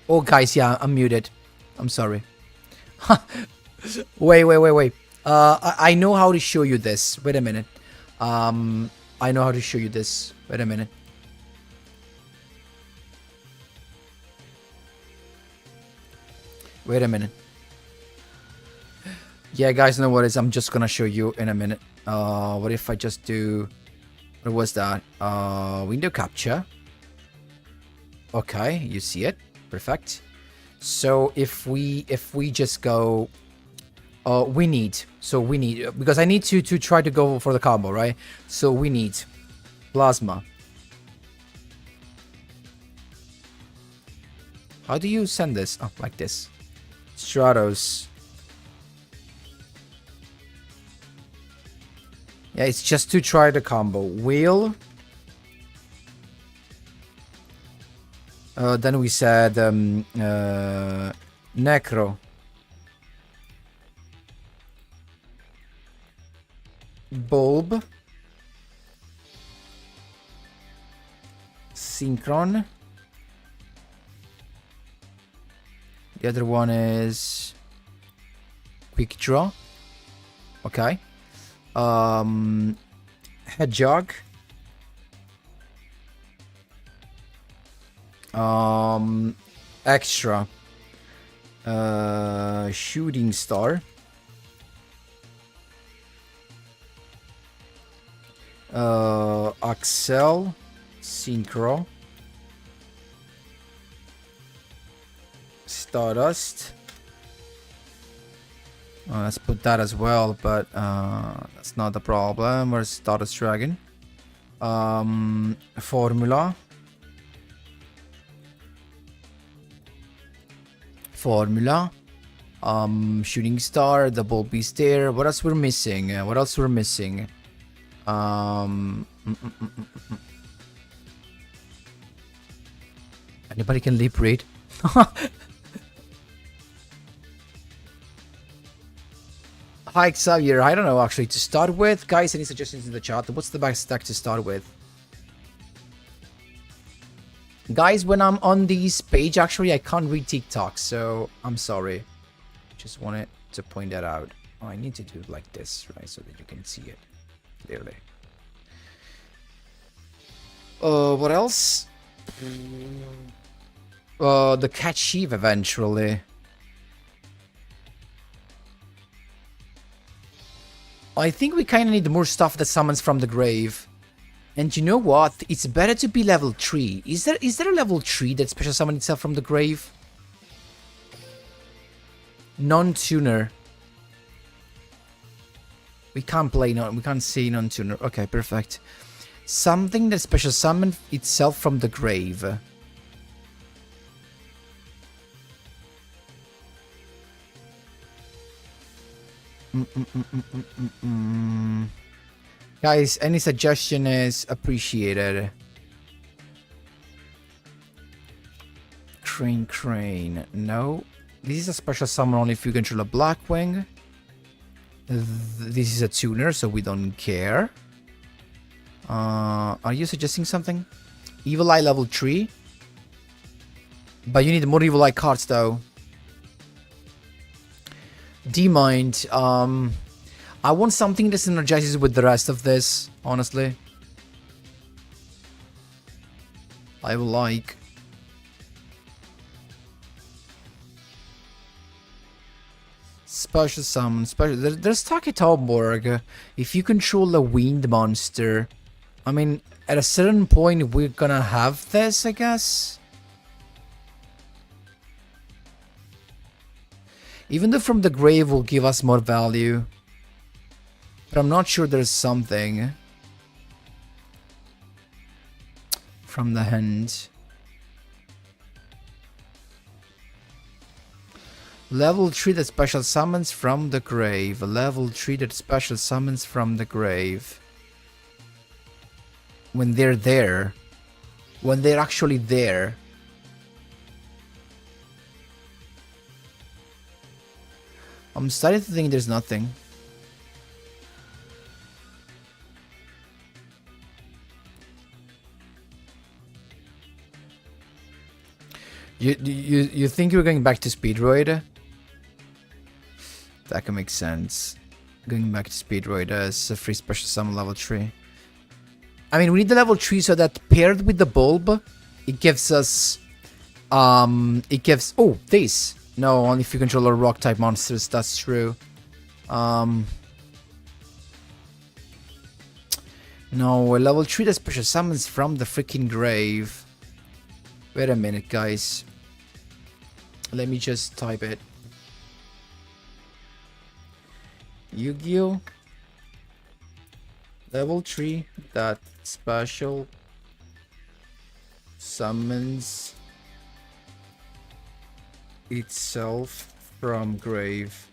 Oh, guys, yeah, I'm muted. I'm sorry. Wait. I know how to show you this. Wait a minute. I know how to show you this. Wait a minute. Wait a minute. Yeah, guys, know what it is. I'm just gonna show you in a minute. What if I just do... What was that? Window capture. Okay, you see it. Perfect. So if we just go... we need... So we need... Because I need to try to go for the combo, right? So we need... Plasma. How do you send this? Oh, like this. Stratos. Yeah, it's just to try the combo. Wheel. Then we said Necro. Bulb. Synchron. The other one is Quick Draw. Okay. Hedgehog. Extra. Shooting Star. Axel. Synchro. Stardust. Let's put that as well, but that's not the problem. Where's Stardust Dragon? Formula. Formula. Shooting star, the bulb is there. What else we're missing? What else we're missing? Anybody can lip read? Hi Xavier, I don't know actually to start with. Guys, any suggestions in the chat? What's the best deck to start with? Guys, when I'm on this page, actually, I can't read TikTok, so I'm sorry. Just wanted to point that out. Oh, I need to do it like this, right, so that you can see it clearly. What else? The cat sheep eventually. I think we kind of need more stuff that summons from the grave. And you know what? It's better to be level 3. Is there a level 3 that special summons itself from the grave? Non-tuner. We can't play we can't see non-tuner. Okay, perfect. Something that special summons itself from the grave. Guys, any suggestion is appreciated. Crane. No. This is a special summon only if you control a Blackwing. This is a tuner, so we don't care. Are you suggesting something? Evil Eye level 3? But you need more Evil Eye cards, though. D-Mind. I want something that synergizes with the rest of this, honestly. I will like... Special summon. There's Taketomborg. If you control a wind monster. I mean, at a certain point we're gonna have this, I guess. Even though from the grave will give us more value. But I'm not sure there's something. From the hand. Level 3 that special summons from the grave. Level 3 that special summons from the grave. When they're there. When they're actually there. I'm starting to think there's nothing. You think you're going back to Speedroid? That can make sense. Going back to Speedroid as a free special summon level 3. I mean, we need the level 3 so that paired with the bulb, it gives us... Oh, this! No, only if you control a rock type monsters, that's true. No, a level 3 that special summons from the freaking grave. Wait a minute, guys. Let me just type it. Yu-Gi-Oh! Level 3 that special summons itself from grave.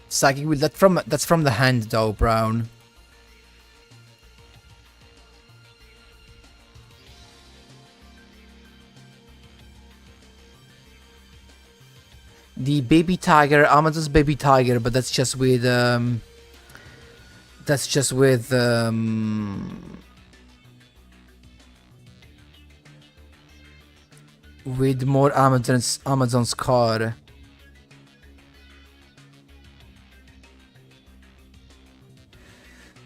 Psychic will that's from the hand though, Brown. The baby tiger, Amazon's baby tiger, but that's just with with more Amazon's card.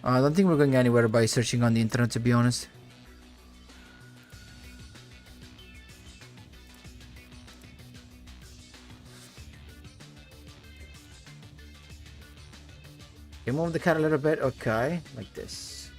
I don't think we're going anywhere by searching on the internet, to be honest. Okay, move the cat a little bit. Okay, like this.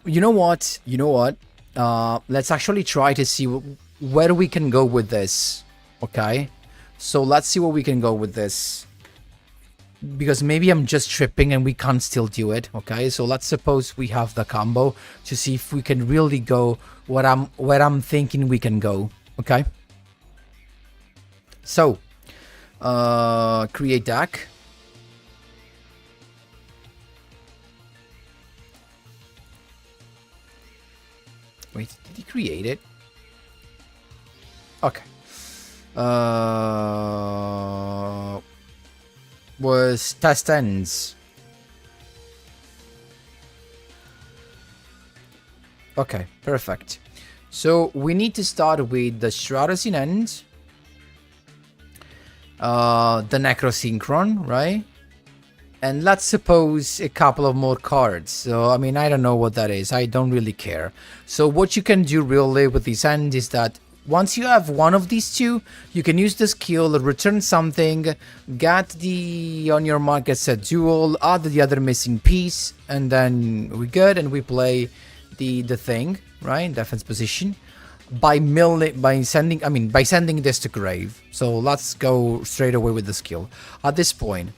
You know what? You know what? Let's actually try to see where we can go with this. Okay? So let's see where we can go with this. Because maybe I'm just tripping and we can't still do it. Okay? So let's suppose we have the combo to see if we can really go where I'm thinking we can go. Okay? So, create deck. Wait, did he create it? Okay. Was test ends. Okay, perfect. So we need to start with the Stratus in end. The Necro Synchron, right? And let's suppose a couple of more cards. So, I mean, I don't know what that is. I don't really care. So what you can do really with this end is that once you have one of these two, you can use the skill, return something, get the on your mark gets a duel, add the other missing piece, and then we're good and we play the thing, right? Defense position. By sending this to grave. So let's go straight away with the skill. At this point,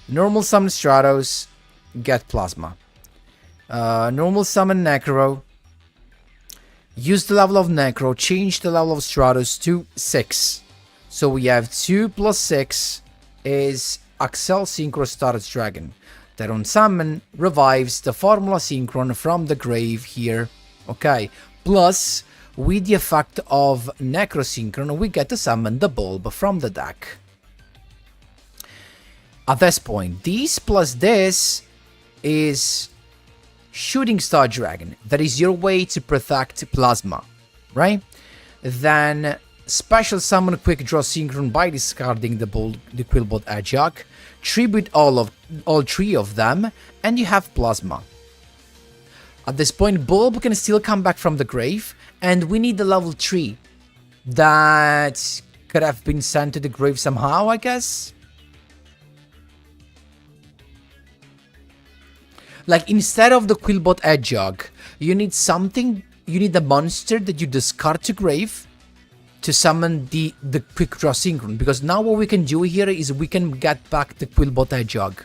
normal summon Stratos, get plasma. Normal summon Necro. Use the level of Necro, change the level of Stratos to 6. So we have 2 plus 6 is Axel Synchro Stratos Dragon. That on summon revives the Formula Synchron from the grave here. Okay. Plus, with the effect of Necro Synchron, we get to summon the bulb from the deck. At this point, this plus this is Shooting Star Dragon. That is your way to protect plasma, right? Then special summon Quick Draw Synchron by discarding the Quillbot Hedgehog. Tribute all 3 of them, and you have plasma. At this point, Bulb can still come back from the grave, and we need the level 3 that could have been sent to the grave somehow, I guess. Like, instead of the Quillbot Hedgehog, you need a monster that you discard to grave to summon the Quick Draw Synchron. Because now what we can do here is we can get back the Quillbot Hedgehog.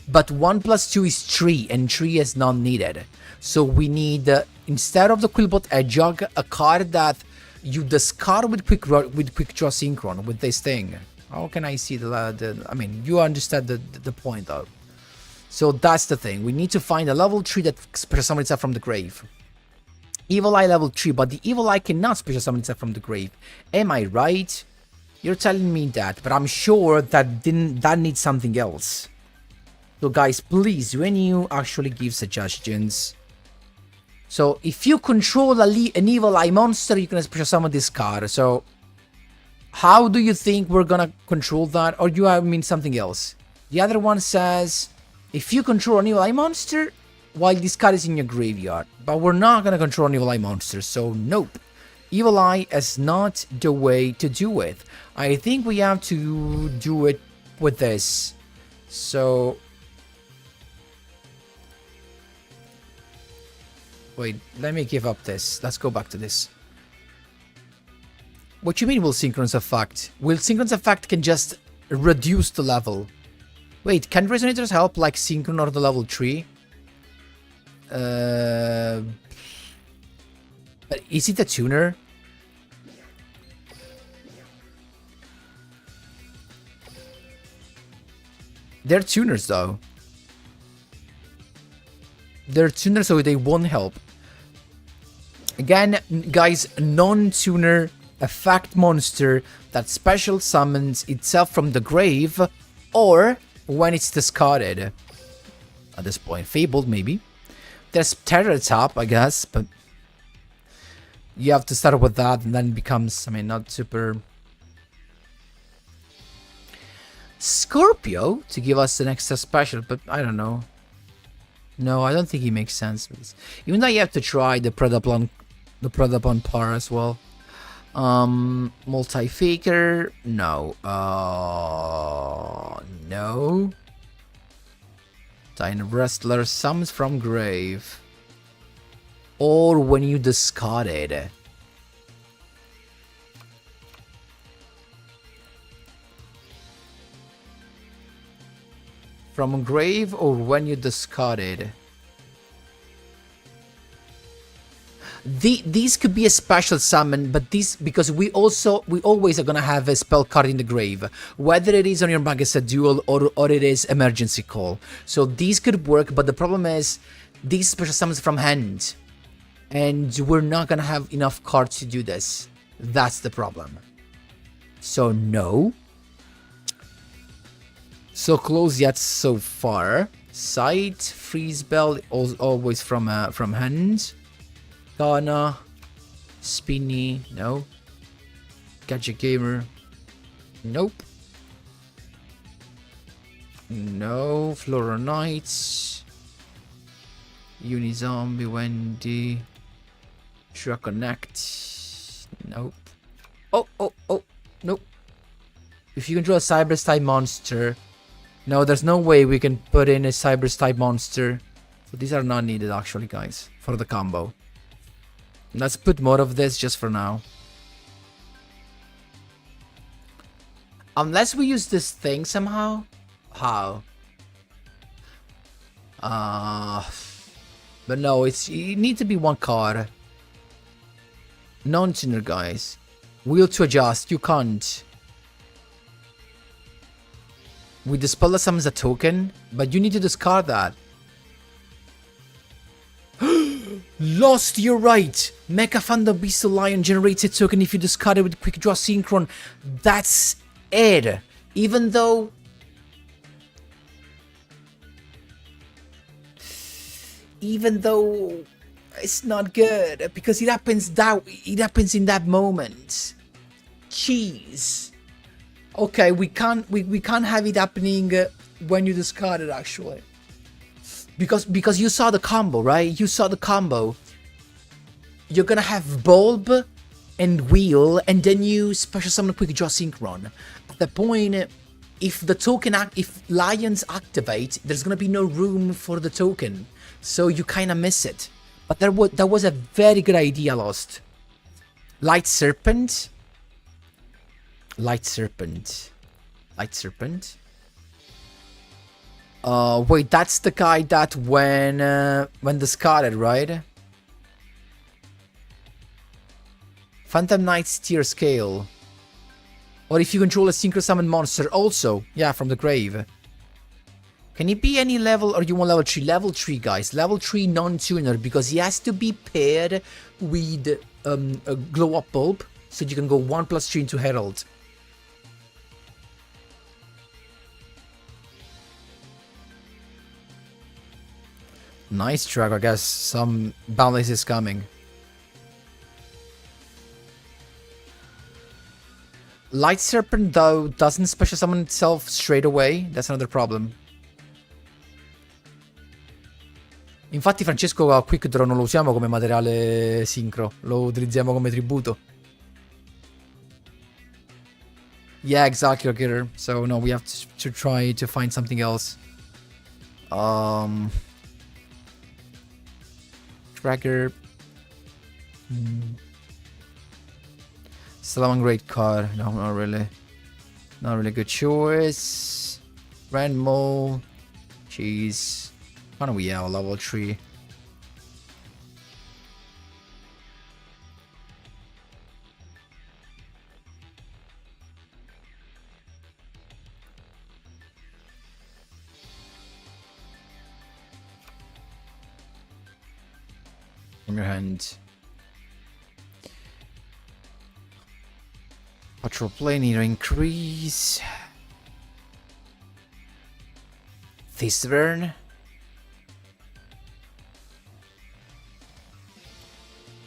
But 1 plus 2 is 3, and 3 is not needed. So we need, instead of the Quillbot Hedgehog, a card that you discard with Quick Draw Synchron, with this thing. How can I see I mean, you understand the point, though. So that's the thing. We need to find a level 3 that special summons itself from the grave. Evil Eye level 3, but the Evil Eye cannot special summon itself from the grave. Am I right? You're telling me that, but I'm sure that needs something else. So guys, please, when you actually give suggestions. So if you control an Evil Eye monster, you can special summon this card. So how do you think we're gonna control that? Or do you mean something else? The other one says, if you control an Evil Eye monster, while this card is in your graveyard. But we're not gonna control an Evil Eye monster, so nope. Evil Eye is not the way to do it. I think we have to do it with this. So... wait, let me give up this. Let's go back to this. What you mean will Synchron's effect? Will Synchron's effect can just reduce the level? Wait, can Resonators help like Synchron or the level 3? But is it a tuner? They're tuners though. They're tuners, so they won't help. Again, guys, non-tuner effect monster that special summons itself from the grave or when it's discarded. At this point, Fabled maybe. There's Terror top, I guess, but you have to start with that and then it becomes, I mean, not super... Scorpio to give us an extra special, but I don't know. No, I don't think it makes sense. Even though you have to try the Predapon par as well. Multi-faker, no. No. Dino Wrestler summons from grave. or when you discard it. From a grave or when you discard it. These could be a special summon, but these, because we always are gonna have a spell card in the grave, whether it is on your Magasa Duel or it is emergency call. So these could work, but the problem is these special summons from hand, and we're not gonna have enough cards to do this. That's the problem. So no. So close yet so far. Sight, freeze bell, always from hand. Ghana, Spinny, no. Gadget Gamer, nope. No. Flora Knights, Unizombie, Wendy, Connect, nope. Oh, nope. If you can draw a Cyber's type monster, no, there's no way we can put in a Cyber's type monster. So these are not needed actually, guys, for the combo. Let's put more of this just for now. Unless we use this thing somehow. How? But no, you need to be one card. Non-tuner, guys. Wheel to adjust, you can't. We dispel the summons a token, but you need to discard that. Lost, you're right. Mecha Fandom Beast Lion generates a token if you discard it with Quick Draw Synchron. That's it. Even though it's not good because it happens in that moment. Jeez. Okay, we can't have it happening when you discard it actually. Because you saw the combo, right? You saw the combo. You're gonna have Bulb and Wheel, and then you special summon a Quick Draw Synchron. At the point, if Lions activate, there's gonna be no room for the token, so you kind of miss it. But that was a very good idea, Lost. Light Serpent. Wait, that's the guy that when discarded, right? Phantom Knight's tier scale. Or if you control a synchro summon monster also. Yeah, from the grave. Can he be any level, or you want level 3? Level 3, guys. Level 3 non-tuner, because he has to be paired with a glow-up bulb, so you can go 1+3 into Herald. Nice track, I guess some balance is coming. Light Serpent, though, doesn't special summon itself straight away. That's another problem. Infatti Francesco a Quick Draw non lo usiamo come materiale sincro, lo utilizziamo come tributo. Yeah, exactly, Killer. So no, we have to try to find something else. Tracker. Salaman great card. No, not really. Not really good choice. Randmole. Jeez. Why don't we have level 3? From your hand. Patrol plane need to increase. Thisburn.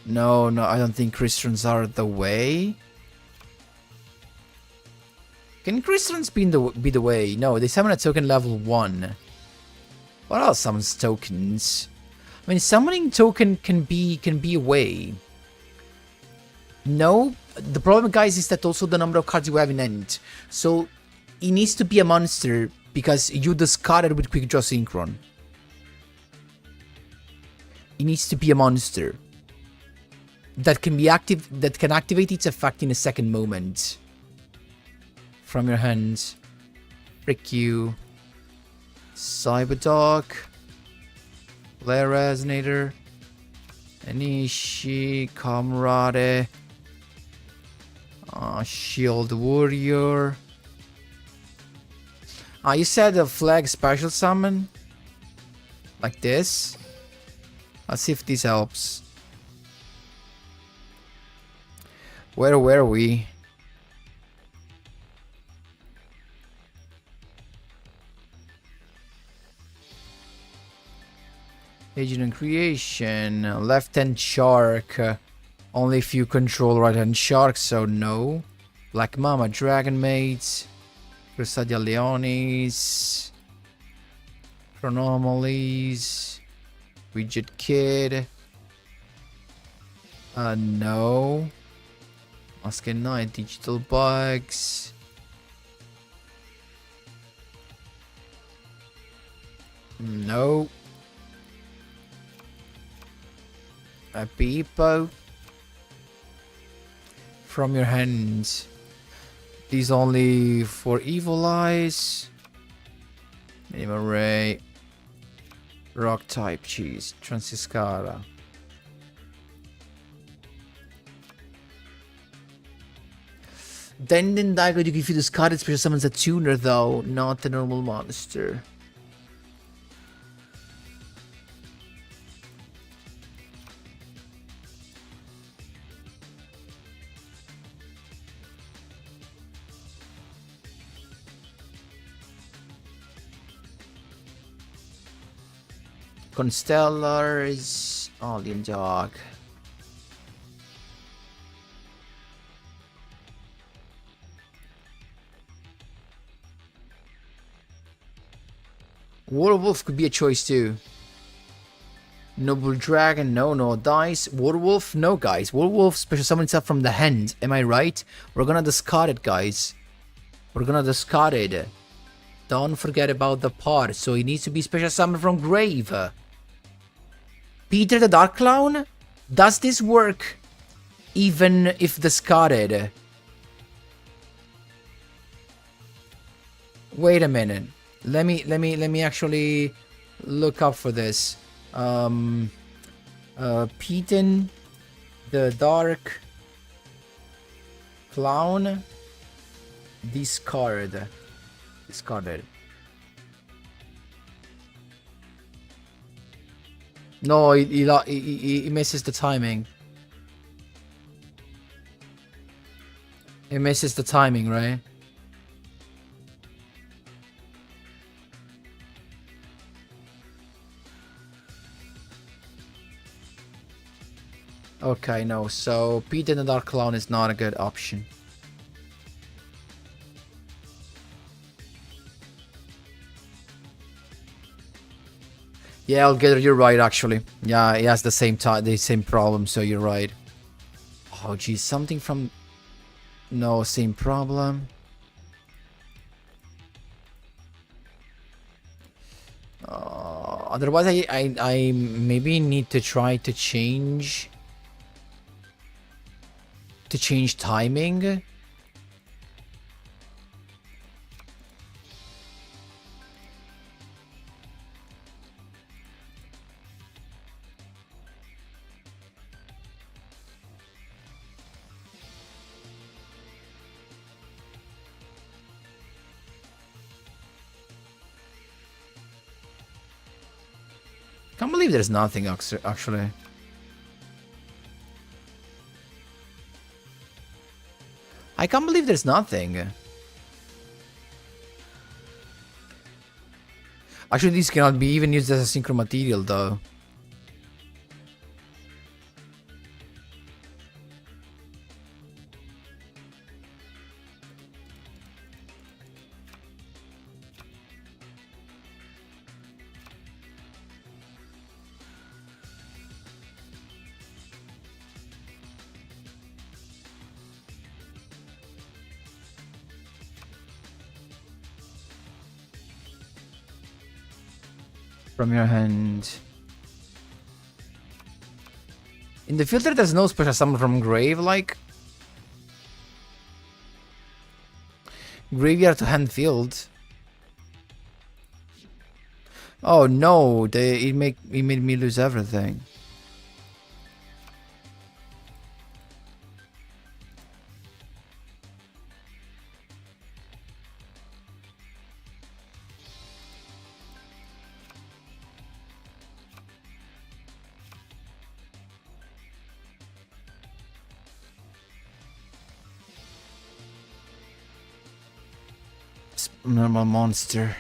No, I don't think Christians are the way. Can Christians be the way? No, they summon a token level 1. What else summons tokens? I mean, summoning token can be a way. No, the problem, guys, is that also the number of cards you have in hand. So it needs to be a monster because you discarded with Quick Draw Synchron. It needs to be a monster that can be active, that can activate its effect in a second moment. From your hands. Frick you. Cyberdog. Flare Resonator. Anishi. Comrade. Shield Warrior. You said a flag special summon? Like this? Let's see if this helps. Where were we? Agent and creation. Left-hand shark. Only if you control right-hand shark, so no. Black Mama, Dragon Maids. Crusadia Leonis. Chronomalies. Widget Kid. No. Mask Knight, Digital Bugs. No. A Beepo. From your hands. These only for Evil Eyes. Minimum Ray. Rock type cheese. Transiscara. Then Daigo, you give you discarded special summons a tuner though, not a normal monster. Constellars, Alien Dog. Werewolf could be a choice too. Noble Dragon, no dice. Werewolf, no guys. Werewolf special summon itself from the hand. Am I right? We're gonna discard it, guys. We're gonna discard it. Don't forget about the part. So it needs to be special summon from grave. Peter the Dark Clown? Does this work even if discarded? Wait a minute. Let me actually look up for this. Peyton the Dark Clown discarded. No, he misses the timing. It misses the timing, right? Okay, no. So Peter the Dark Clown is not a good option. Yeah, Alligator, you're right, actually. Yeah, he has the same problem, so you're right. Oh, geez, something from... No, same problem. Otherwise, I maybe need to try to change... timing. Can't believe there's nothing actually. I can't believe there's nothing. Actually, these cannot be even used as a synchro material though. From your hand. In the filter, there's no special summon from grave, like graveyard to hand field. Oh no, it made me lose everything. Normal monster.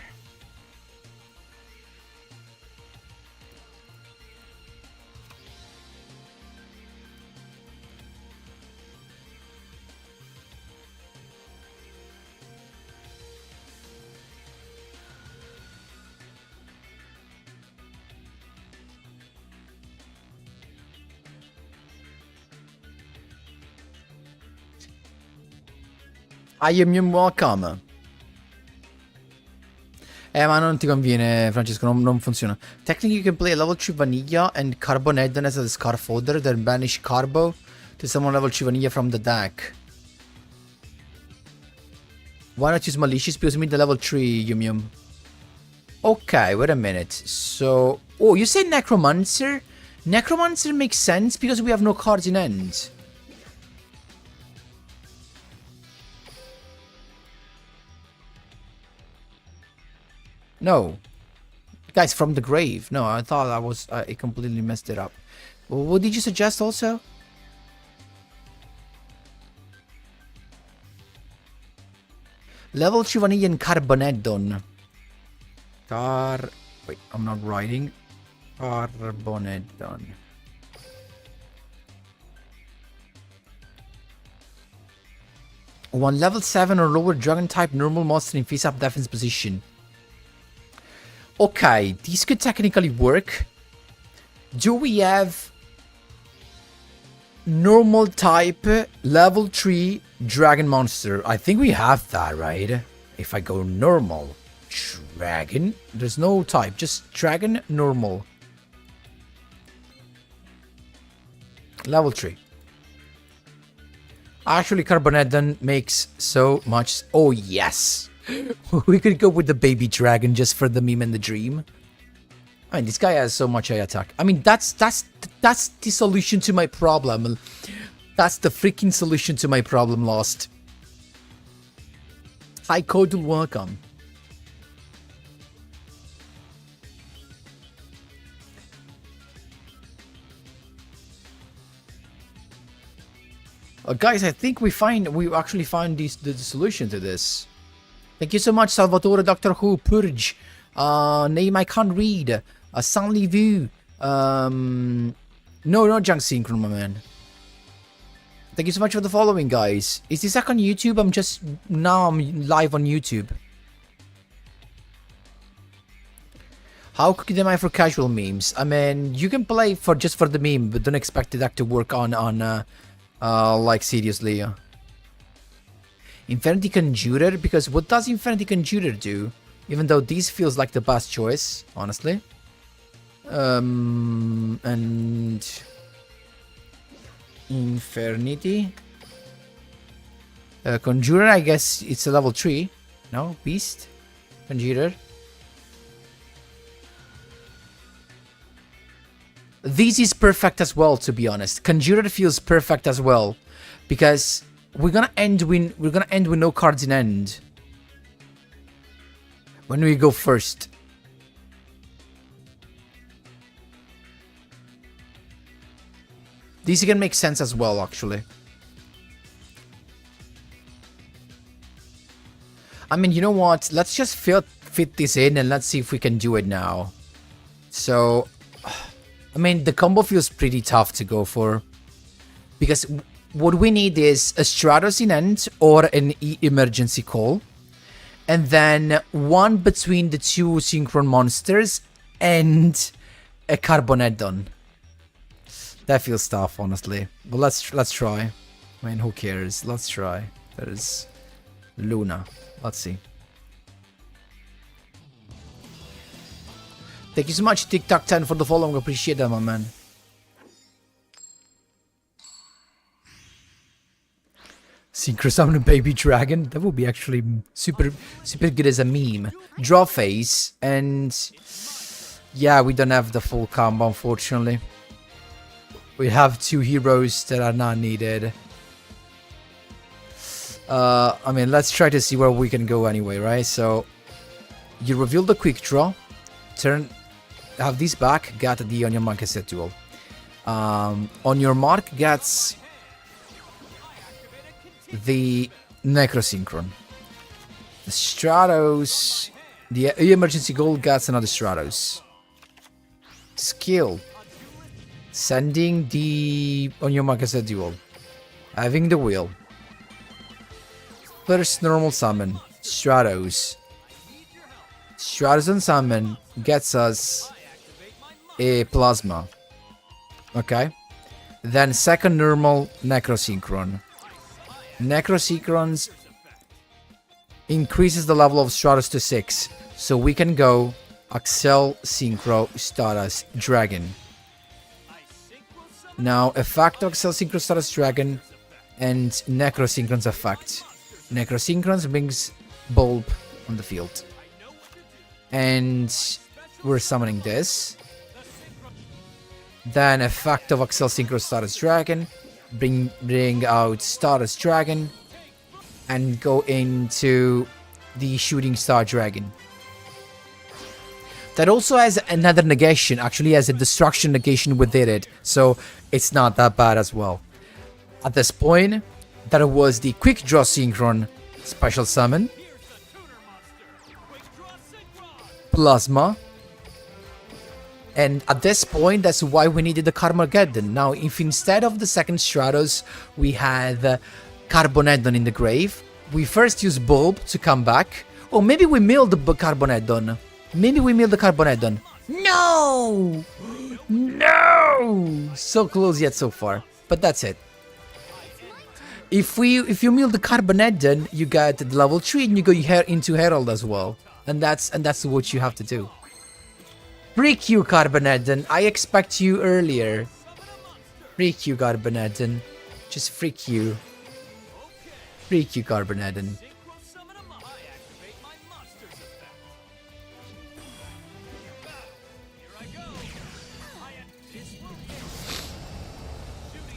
I am welcome. Ma non ti conviene, Francesco, non funziona. Technically, you can play a level 3 Vanilla and Carbonedon as a Scarf Holder, then banish Carbo to summon level 3 Vanilla from the deck. Why not use Malicious? Because you need the level 3 Yum. Okay, wait a minute. So... Oh, you say Necromancer? Necromancer makes sense because we have no cards in end. No. Guys, from the grave. No, I thought I was... I completely messed it up. Well, what did you suggest also? Level 3 Vanilla and Carbonedon. Wait, I'm not writing. Carbonedon. One level 7 or lower dragon type normal monster in face up defense position. Okay, these could technically work. Do we have normal type level 3 dragon monster? I think we have that, right? If I go normal dragon, there's no type, just dragon normal. Level 3. Actually, Carbonedon makes so much... Oh, yes! We could go with the baby dragon just for the meme and the dream. I mean, this guy has so much high attack. I mean, that's the solution to my problem. That's the freaking solution to my problem, Lost. Hi, Codul, welcome. Guys, I think we actually found the solution to this. Thank you so much, Salvatore, Doctor Who, Purge, name I can't read, Stanley Vu, no, not Junk Synchron, my man. Thank you so much for the following, guys. Is this on YouTube? I'm live on YouTube. How could am I for casual memes? I mean, you can play just for the meme, but don't expect the deck to work on like seriously. Infinity Conjurer, because what does Infinity Conjurer do? Even though this feels like the best choice, honestly. And Infinity Conjurer, I guess it's a level 3. No, Beast Conjurer. This is perfect as well, to be honest. Conjurer feels perfect as well, because we're gonna end with no cards in end when we go first. This can make sense as well, actually. I mean, you know what? Let's just fit this in and let's see if we can do it now. So, I mean, the combo feels pretty tough to go for, because what we need is a Stratos in end or an emergency call, and then one between the two synchron monsters and a Carbonedon. That feels tough, honestly. But let's try. I mean, who cares? Let's try. There's Luna. Let's see. Thank you so much, TikTok10, for the following. Appreciate that, my man. Synchro summon a baby dragon. That would be actually super good as a meme. Draw phase, and yeah, we don't have the full combo, unfortunately. We have 2 heroes that are not needed. I mean, let's try to see where we can go anyway, right? So you reveal the quick draw, have this back, get the on your mark set duel. On your mark gets the Necro Synchron. The Stratos, the emergency goal gets another Stratos. Skill, sending the on your mark set duel, having the wheel. First normal summon, Stratos. Stratos and summon gets us a plasma. Okay. Then second normal Necrosynchron. Necrosynchrons increases the level of Stratos to 6. So we can go Axel Synchro Status Dragon. Now effect of Axel Synchro Status Dragon and Necrosynchron's effect. Necrosynchrons brings Bulb on the field. And we're summoning this. Then effect of Axel Synchro Status Dragon. Bring out Status Dragon. And go into the Shooting Star Dragon. That also has another negation. Actually has a destruction negation within it. So it's not that bad as well. At this point, that was the Quick Draw Synchron special summon. Plasma. And at this point, that's why we needed the Carmageddon. Now, if instead of the second Stratos, we had Carboneddon in the grave, we first use Bulb to come back. Or maybe we milled the Carboneddon. Maybe we milled the Carboneddon. No! No! So close yet so far. But that's it. If you mill the Carboneddon, you get the level 3 and you go into Herald as well. And that's what you have to do. Freak you, Carboneddon. I expect you earlier. Freak you, Carboneddon. Just freak you. Freak you, Carboneddon.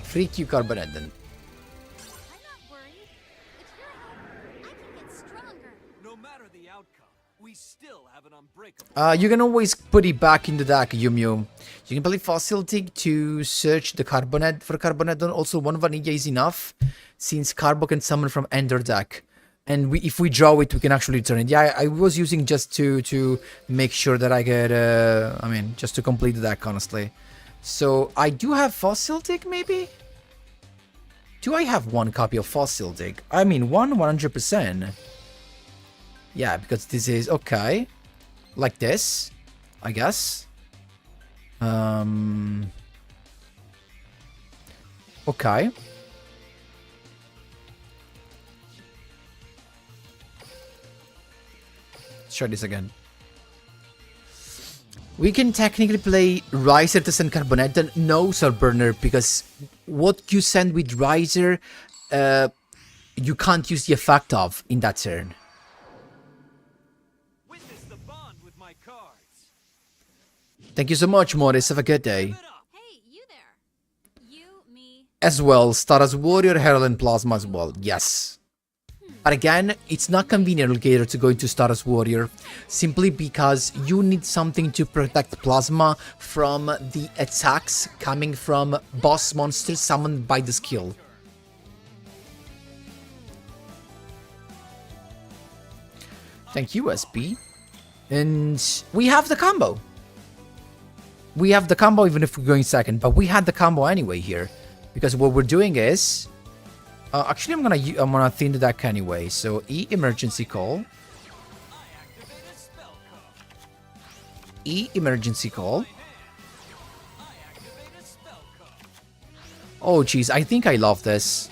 Freak you, Carboneddon. You can always put it back in the deck, yugioh. You can play Fossil Tick to search the Carbonet for Carboneddon. Also, 1 Vanilla is enough, since Carbo can summon from Ender deck. And if we draw it, we can actually return it. Yeah, I was using just to make sure that I get, I mean, just to complete the deck, honestly. So, I do have Fossil Tick, maybe? Do I have 1 copy of Fossil Tick? I mean, 100%. Yeah, because this is, okay. Like this, I guess. Okay. Let's try this again. We can technically play Riser to send Carboneddon. No, Soulburner, because what you send with Riser, you can't use the effect of in that turn. Thank you so much, Morris. Have a good day. Hey, you there. You, me. As well, start as Warrior, Herald, and Plasma as well. Yes. But again, it's not convenient, Alligator, to go into Stardust Warrior, simply because you need something to protect Plasma from the attacks coming from boss monsters summoned by the skill. Thank you, SB. And we have the combo. We have the combo even if we're going second, but we had the combo anyway here. Because what we're doing is... actually, I'm gonna thin the deck anyway. So, E emergency call. E emergency call. Oh jeez, I think I love this.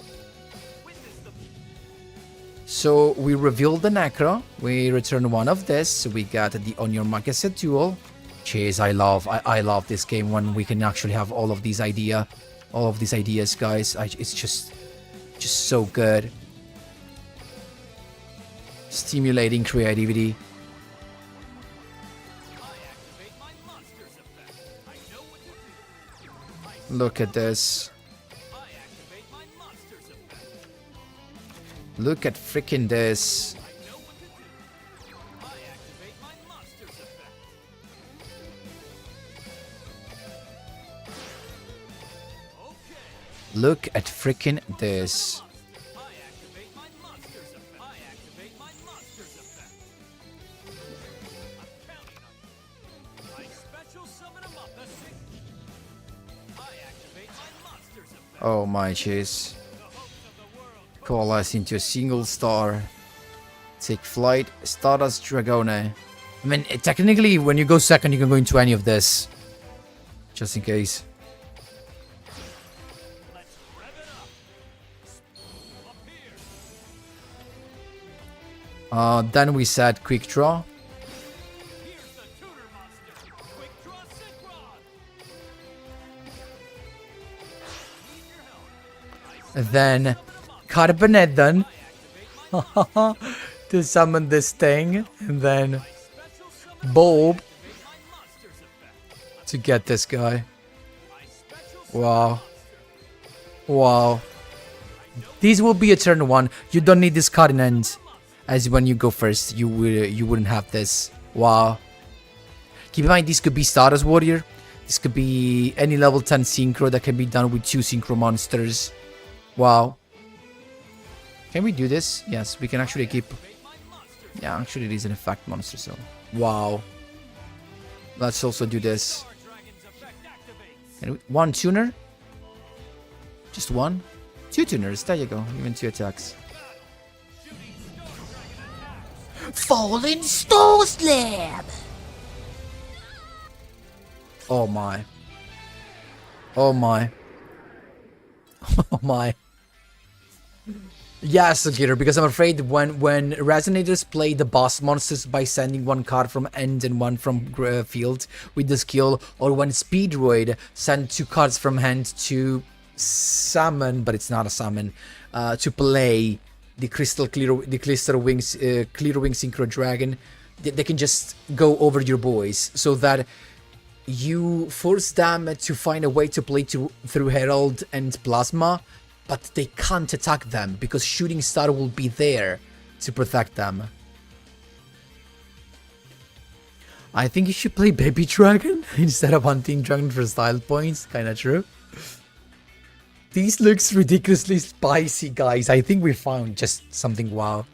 So we reveal the Necro. We return 1 of this. So we got the On Your Mark Set Duel. Jeez, I love this game when we can actually have all of these ideas, guys. It's just so good. Stimulating creativity. Look at this. Look at freaking this. Look at freaking this. Oh my jeez. Coalesce into a single star. Take flight. Stardust Dragone. I mean, technically, when you go second, you can go into any of this. Just in case. Then we said quick draw. Then Carbonedon to summon this thing, and then Bulb to get this guy. Wow. Wow. These will be a turn 1. You don't need this card in end. As when you go first, you wouldn't have this. Wow. Keep in mind, this could be Stardust Warrior. This could be any level 10 synchro that can be done with 2 synchro monsters. Wow. Can we do this? Yes, we can actually keep... Yeah, actually it is an effect monster, so... Wow. Let's also do this. One tuner? Just one? 2 tuners, there you go. Even 2 attacks. Fallen Star Slab! Oh my. Oh my. Oh my. Yes, Gator, because I'm afraid when Resonators play the boss monsters by sending 1 card from end and 1 from field with the skill, or when Speedroid send 2 cards from hand to summon, but it's not a summon, to play the Clear Wings Synchro Dragon, they can just go over your boys, so that you force them to find a way to play through Herald and Plasma, but they can't attack them because Shooting Star will be there to protect them. I think you should play Baby Dragon instead of Hunting Dragon for style points. Kinda true. This looks ridiculously spicy, guys. I think we found just something wow.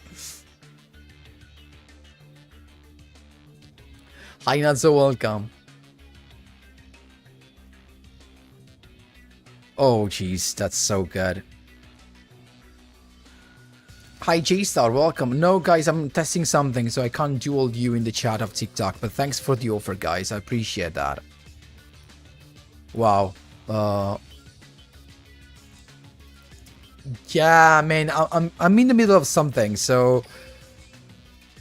Hi, not so welcome. Oh, jeez, that's so good. Hi, J-Star, welcome. No, guys, I'm testing something, so I can't duel you in the chat of TikTok, but thanks for the offer, guys. I appreciate that. Wow. Yeah, man, I'm in the middle of something, so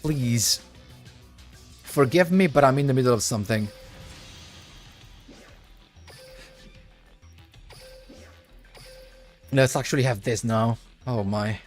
please forgive me, but I'm in the middle of something. Let's actually have this now. Oh my.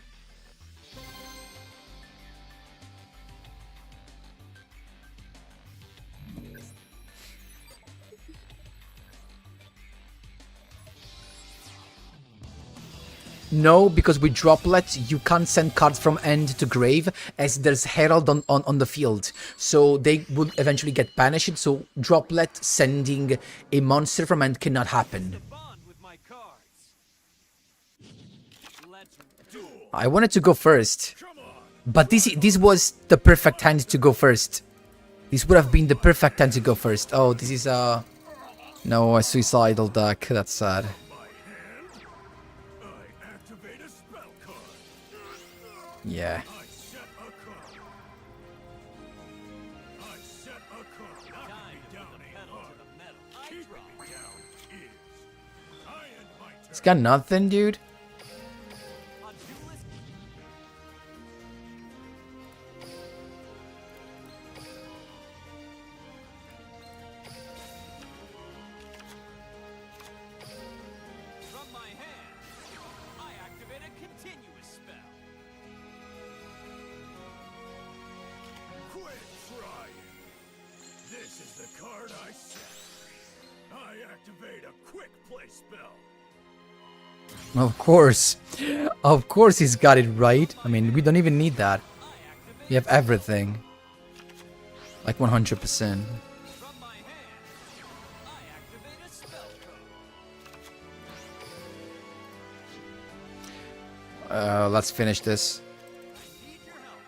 No, because with Droplet, you can't send cards from end to grave, as there's Herald on the field. So they would eventually get banished, so Droplet sending a monster from end cannot happen. I wanted to go first, but this was the perfect hand to go first. This would have been the perfect hand to go first. Oh, this is a suicidal deck. That's sad. Yeah. It's got nothing, dude. This is the card I set. I activate a quick play spell. Of course. Of course he's got it right. I mean, we don't even need that. We have everything. Like 100%. From my hand, I activate a spell code. Let's finish this. I need your help.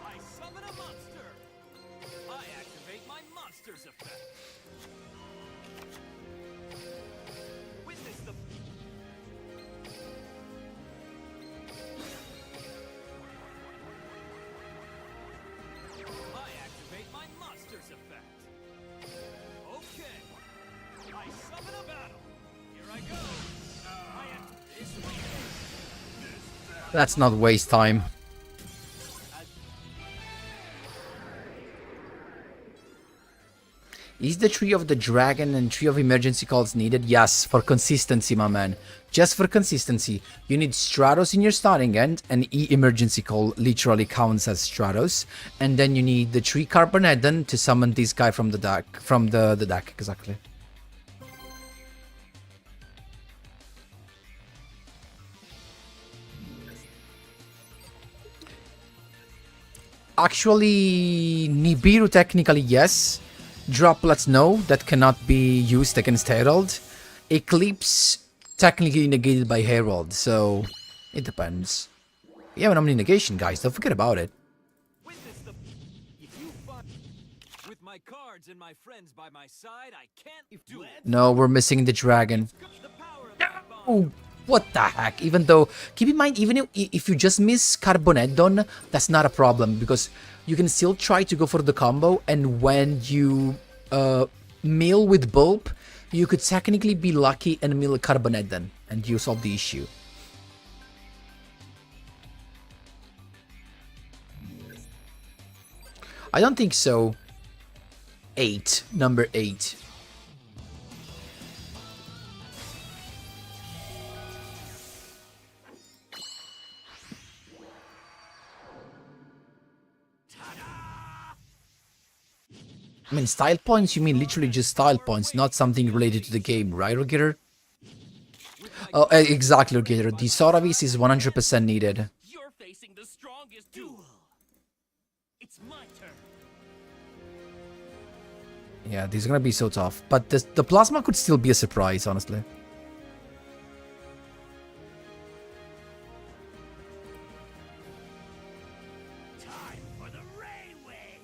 I summon a monster. I activate my monster's effect. Witness the I activate my monster's effect. Okay. I summon a battle. Here I go. I am this way. Let's not waste time. Is the Tree of the Dragon and Tree of Emergency Calls needed? Yes, for consistency, my man. Just for consistency. You need Stratos in your starting end, and Emergency Call literally counts as Stratos. And then you need the Tree Carboneddon to summon this guy from the deck. From the deck, exactly. Actually, Nibiru technically yes. Droplets no, that cannot be used against Herald. Eclipse technically negated by Herald, so it depends. We have an Omni negation, guys, don't forget about it. Witness the if you find with my cards and my friends by my side, I can't do it. No, we're missing the dragon. The power of my bond. Oh, what the heck? Even though, keep in mind, even if you just miss Carboneddon, that's not a problem, because you can still try to go for the combo, and when you mill with Bulb, you could technically be lucky and mill a Carboneddon, and you solve the issue. I don't think so. 8, number 8. I mean, style points, you mean literally just style points, not something related to the game, right, Rogator? Oh, exactly, Rogator. The Soravis is 100% needed. You're facing the strongest duel. It's my turn. Yeah, this is gonna be so tough. But the Plasma could still be a surprise, honestly. Time for the railway.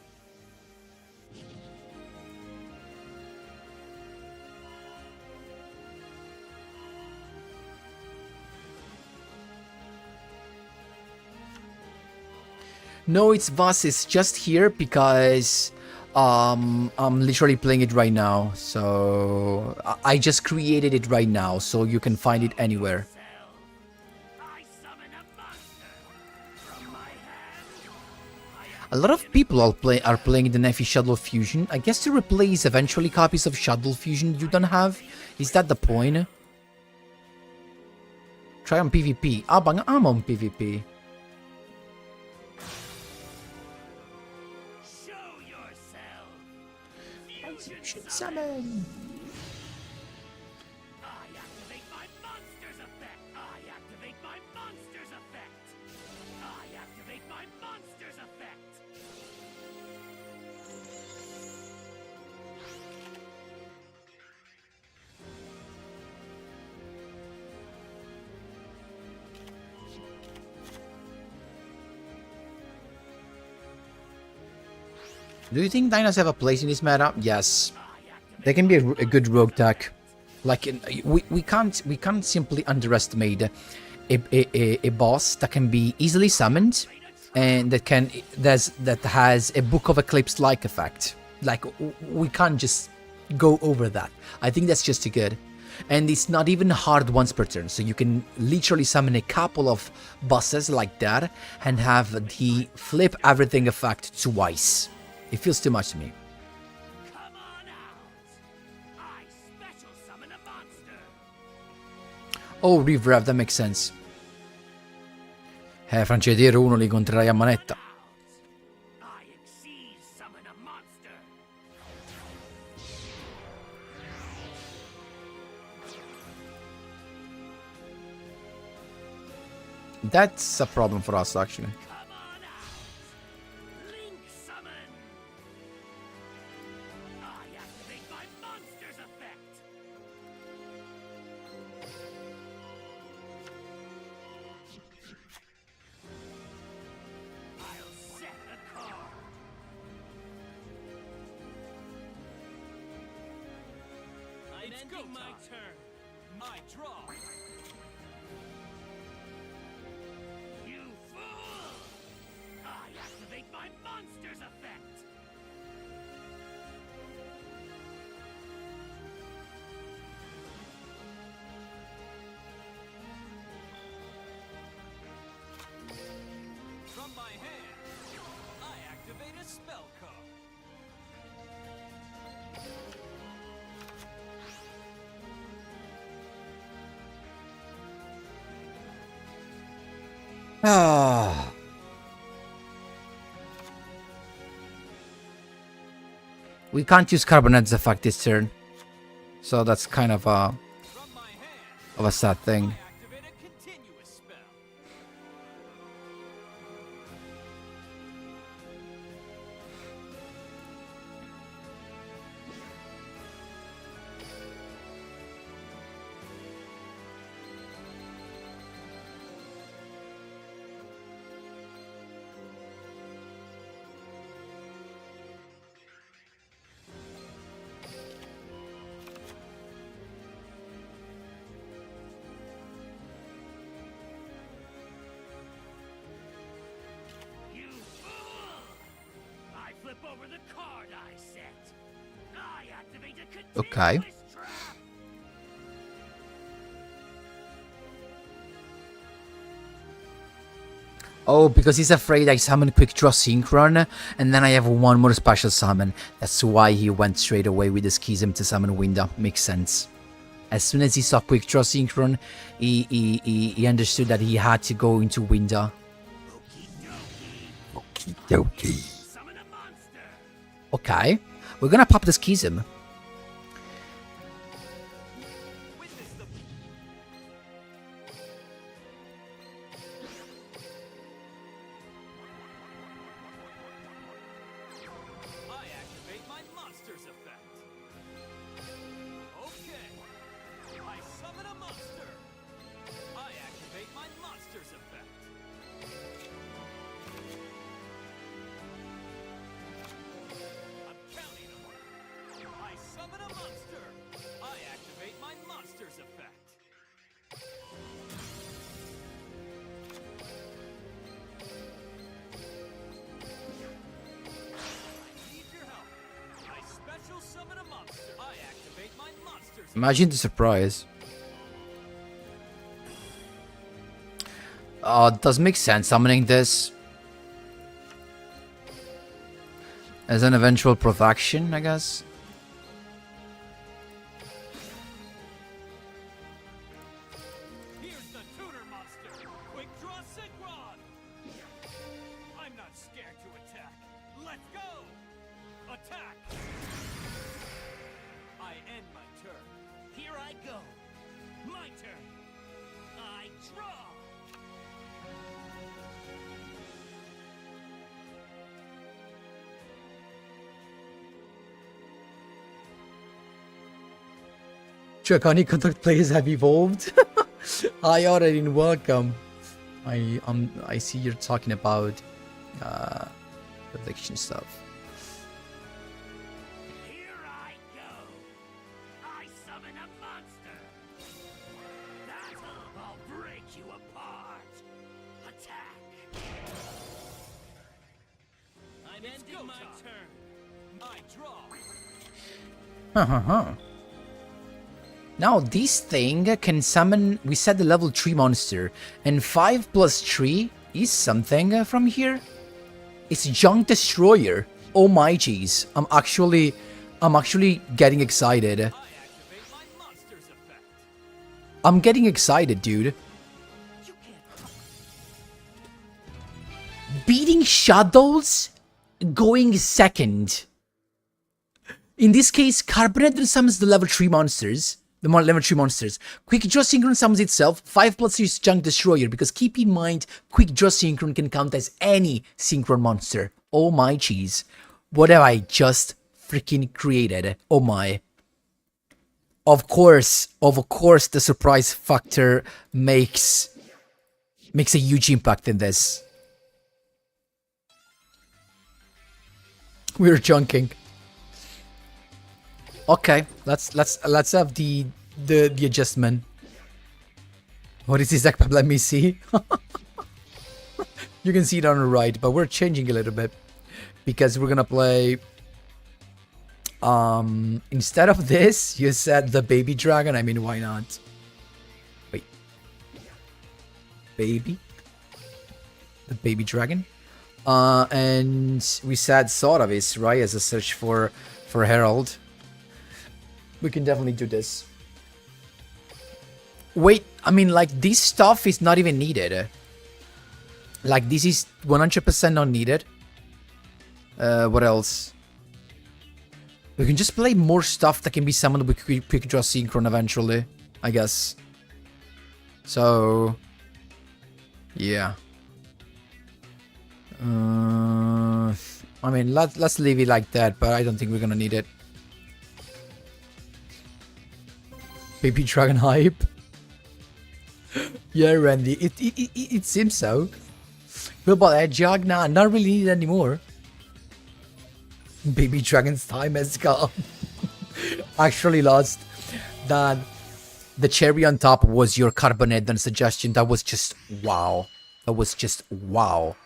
No, it's Voss. It's just here because I'm literally playing it right now. So I just created it right now, so you can find it anywhere. I summon a monster from my hand. A lot of people are playing the Nephi Shuttle Fusion. I guess to replace eventually copies of Shuttle Fusion you don't have. Is that the point? Try on PvP. Ah, bang, I'm on PvP. Show yourself. Fusion Summon. I activate my monster's effect. I activate my monster's effect. I activate my monster's effect. Do you think Dinos have a place in this meta? Yes. They can be a good rogue deck. Like we can't simply underestimate a boss that can be easily summoned and that has a Book of Eclipse like effect. Like we can't just go over that. I think that's just too good. And it's not even hard once per turn, so you can literally summon a couple of bosses like that and have the flip everything effect twice. It feels too much to me. Come on out. I special summon a monster. Oh, Reverb, that makes sense. Francesco 1 li incontrerai a manetta. I exceed summon a monster. That's a problem for us, actually. Come on out! Link summon! I activate my monster's effect! I'll set a card! It's go my turn! My draw! You fool! I activate my monster's effect! From my hand, I activate a spell card. Ah. We can't use Carbonet's effect this turn. So that's kind of From my hand, a sad thing. I activate a continuous spell. You fool! I flip over the card I set. I activate a continuous Okay. trap. Oh, because he's afraid I summon Quick Draw Synchron, and then I have one more special summon. That's why he went straight away with the Schism to summon Winda. Makes sense. As soon as he saw Quick Draw Synchron, he understood that he had to go into Winda. Okie dokie. Summon a monster. Okay. We're gonna pop the Schism. Witness the I activate my monster's effect. Okay. I summon a monster. I activate my monster's effect. I'm counting them. I summon a monster. I activate my monster's effect. I need your help. I special summon a monster. I activate my monster's Imagine the surprise. It does make sense summoning this as an eventual protection, I guess. Here's the tutor monster. Quick draw synchron. I'm not scared to attack. Let's go. Attack. I end my turn. Here I go. My turn. I draw. Draconic contact players have evolved. Hi, already welcome. I see you're talking about protection stuff. Here I go. I summon a monster. I'll break you apart. Attack. I'm ending my turn. I draw. Now this thing can summon. We said the level 3 monster, and 5 plus 3 is something from here. It's Junk Destroyer. Oh my jeez! I'm actually getting excited. I activate my monster's effect. I'm getting excited, dude. You can't. Beating Shadows, going second. In this case, Carbonator summons the level 3 monsters. The level 3 monsters. Quick Draw Synchron summons itself, 5+3 Junk Destroyer, because keep in mind, Quick Draw Synchron can count as any Synchron monster. Oh my cheese. What have I just freaking created? Oh my. Of course, the surprise factor makes a huge impact in this. We're junking. Okay, let's have the adjustment. What is this deck? Let me see. You can see it on the right, but we're changing a little bit because we're gonna play. Instead of this, you said the baby dragon. I mean, why not? Wait, the baby dragon. And we said Soravis, right, as a search for Herald. We can definitely do this. Wait, I mean, like, this stuff is not even needed. Like, this is 100% not needed. What else? We can just play more stuff that can be summoned with Quick Draw Synchron eventually, I guess. So, yeah. I mean, let's leave it like that, but I don't think we're gonna need it. Baby Dragon hype. Yeah, Randy, it seems so. What about Edgehog? Nah, not really needed anymore. Baby Dragon's time has come. Actually, lost that the cherry on top was your Carbonate suggestion. That was just wow. That was just wow.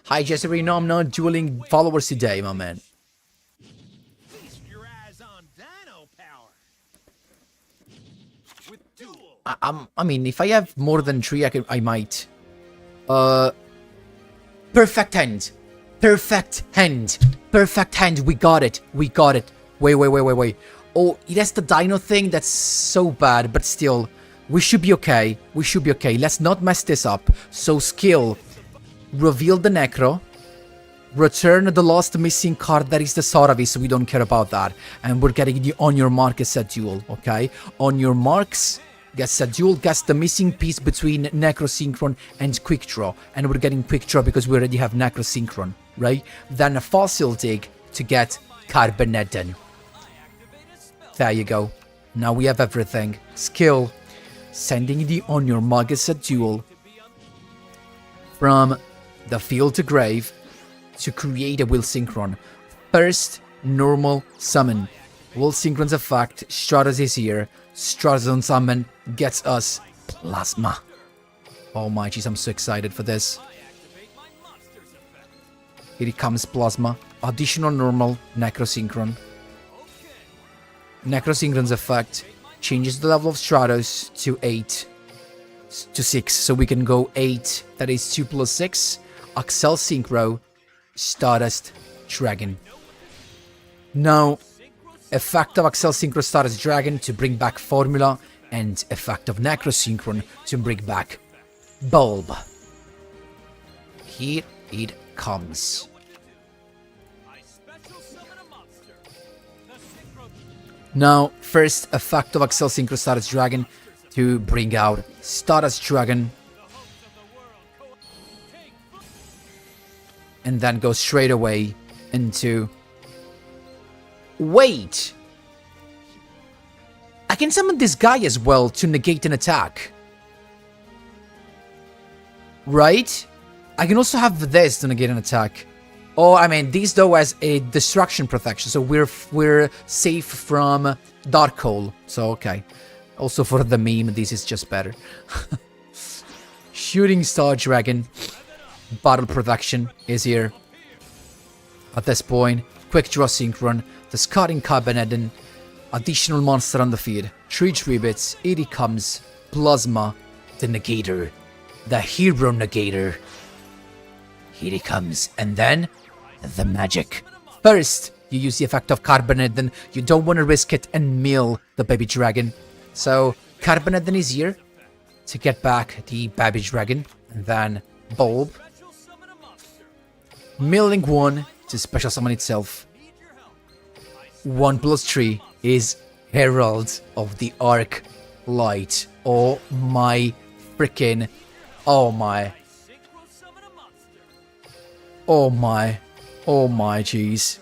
Hi, Jesse. No, I'm not dueling followers today, my man. Feast your eyes on Dino power. With Duel. I mean, if I have more than 3, I might. Perfect hand. Perfect hand. Perfect hand. We got it. We got it. Wait. Oh, it has the dino thing. That's so bad, but still. We should be okay. We should be okay. Let's not mess this up. So, skill. Reveal the Necro. Return the last missing card, that is the Soravi, so we don't care about that. And we're getting the on your mark set duel, okay? On your marks, get set duel, gets the missing piece between Necro Synchron and Quick Draw. And we're getting Quick Draw because we already have Necro Synchron, right? Then a Fossil Dig to get Carbonate. There you go. Now we have everything. Skill. Sending the on your mark set duel from the field to grave to create a Will Synchron. First, normal summon. Will Synchron's effect, Stratos is here. Stratos on summon gets us Plasma. Oh my jeez, I'm so excited for this. Here it comes, Plasma. Additional normal, Necro Synchron. Necro Synchron's effect changes the level of Stratos to 8. To 6, so we can go 8, that is 2 plus 6, Accel Synchro, Stardust Dragon. Now, effect of Accel Synchro Stardust Dragon to bring back Formula, and effect of Necro Synchron to bring back Bulb. Here it comes. Now, first effect of Accel Synchro Stardust Dragon to bring out Stardust Dragon. And then go straight away into... Wait! I can summon this guy as well to negate an attack. Right? I can also have this to negate an attack. Oh, I mean, this though has a destruction protection, so we're safe from Dark Hole. So, okay. Also for the meme, this is just better. Shooting Star Dragon. Battle Protection is here. At this point, Quick Draw Synchron, discarding Carbonate, additional monster on the field. 3 bits, here it comes, Plasma, the Negator, the Hero Negator. Here it comes, and then, the magic. First, you use the effect of Carbonate, then you don't want to risk it and mill the Baby Dragon. So, Carbonate is here to get back the Baby Dragon, and then Bulb. Milling 1 to special summon itself. 1 plus 3 is Herald of the Arc Light. Oh my freaking. Oh my. Synchro summon a monster. Oh my. Oh my jeez.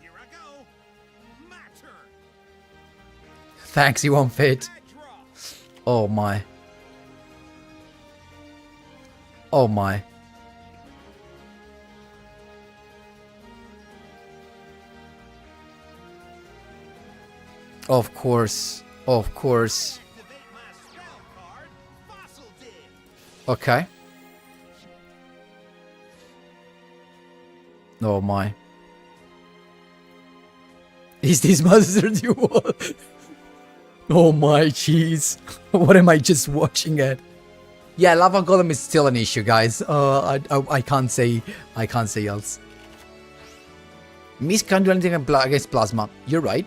Here I go. My turn. Thanks, you won't fit. I draw. Oh my. Oh my. Of course. Of course. Activate my spell card. Fossil dig. Okay. Oh my. Is this Master Duel? Oh my jeez. What am I just watching at? Yeah, Lava Golem is still an issue, guys. I can't say else. Miss can't do anything against Plasma. You're right.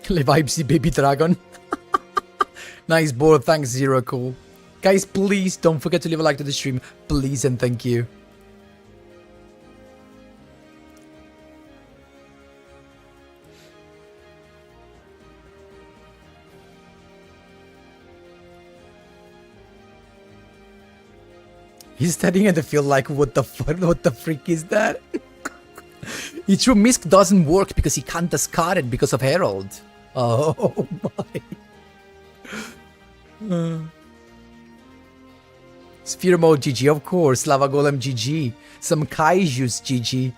Levibes the baby dragon. Nice board, thanks Zero Cool. Guys, please don't forget to leave a like to the stream. Please and thank you. He's standing at the field like, what the fuck, what the freak is that? It's true, Misk doesn't work because he can't discard it because of Herald. Oh my. Sphere mode GG, of course. Lava Golem GG. Some Kaiju's GG.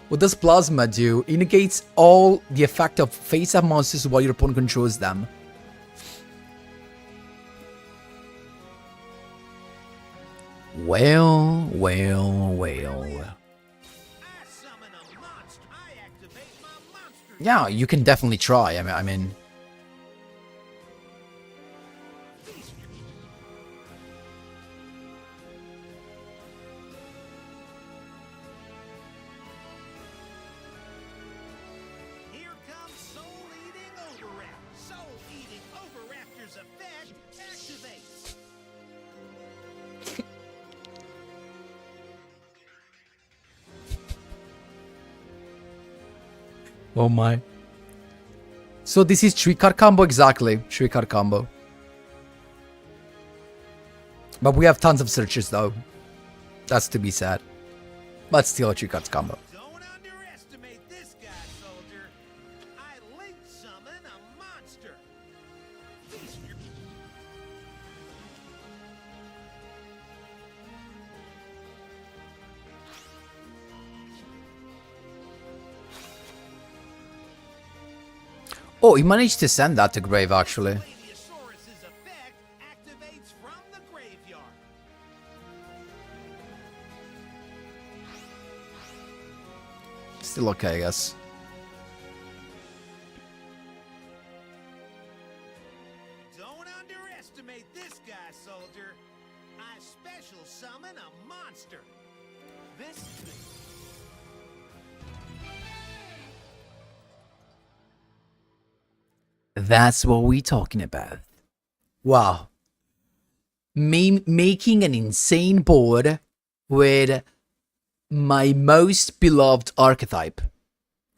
What does Plasma do? It negates all the effect of face-up monsters while your opponent controls them. Well. I summon a monster. I activate my monster. Yeah, you can definitely try. I mean, Here comes Soul-Eating Overraptor. Soul-Eating Overraptor's effect activates. oh my. So this is 3-card combo, exactly. 3-card combo. But we have tons of searches though. That's to be sad. But still a 3-card combo. Don't underestimate this guy, soldier. I link summon a monster. Feast your Oh, he managed to send that to grave actually. Glabiosaurus's effect activates from the graveyard. Still okay, I guess. Don't underestimate this guy, soldier. I special summon a monster. This That's what we're talking about. Wow. Making an insane board with my most beloved archetype.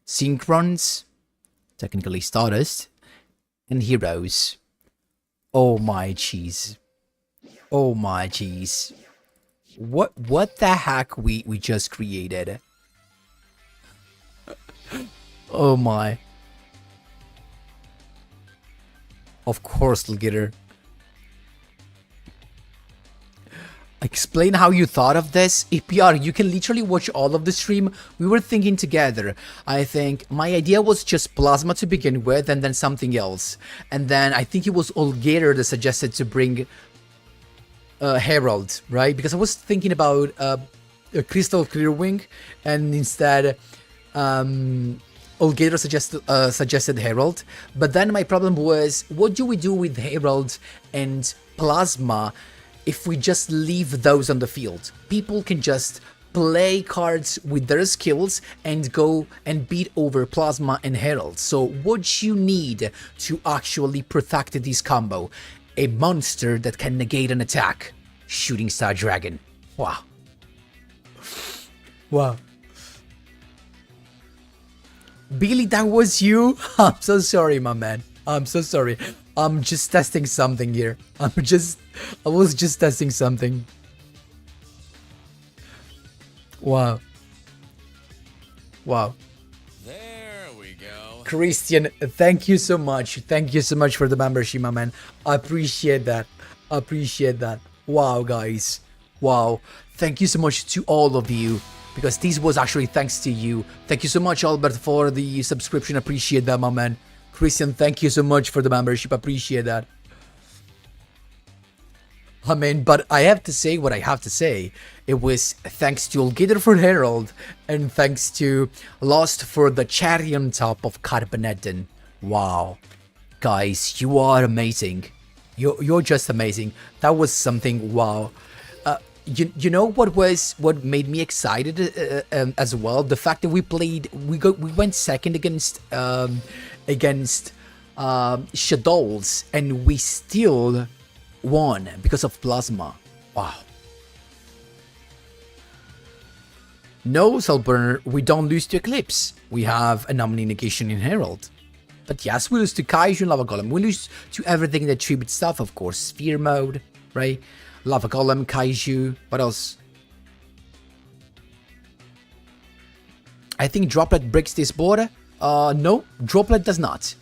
Synchrons, technically Stardust, and Heroes. Oh my jeez. Oh my jeez. What the heck we just created? Oh my. Of course, Ligitter. Explain how you thought of this. APR, you can literally watch all of the stream. We were thinking together. I think my idea was just Plasma to begin with and then something else. And then I think it was Olgator that suggested to bring Herald, right? Because I was thinking about a Crystal Clearwing and instead Olgator suggested Herald. But then my problem was, what do we do with Herald and Plasma if we just leave those on the field? People can just play cards with their skills and go and beat over Plasma and Herald. So what you need to actually protect this combo? A monster that can negate an attack. Shooting Star Dragon. Wow. Wow. Billy, that was you? I'm so sorry, my man. I'm so sorry. I'm just testing something here. I was just testing something. Wow. Wow. There we go. Christian, thank you so much. Thank you so much for the membership, my man. I appreciate that. I appreciate that. Wow, guys. Wow. Thank you so much to all of you. Because this was actually thanks to you. Thank you so much, Albert, for the subscription. Appreciate that, my man. Christian, thank you so much for the membership. Appreciate that. I mean, but I have to say what I have to say. It was thanks to Olgider for Herald and thanks to Lost for the cherry on top of Carbonetin. Wow. Guys, you are amazing. You're just amazing. That was something, wow. You know what made me excited as well? The fact that we went second against Shadows and we still won because of Plasma. Wow. No, Salburner, we don't lose to Eclipse. We have a nominee negation in Herald. But yes, we lose to Kaiju and Lava Golem. We lose to everything that tribute stuff, of course. Sphere mode, right? Lava Golem, Kaiju, what else? I think Droplet breaks this border. No, Droplet does not.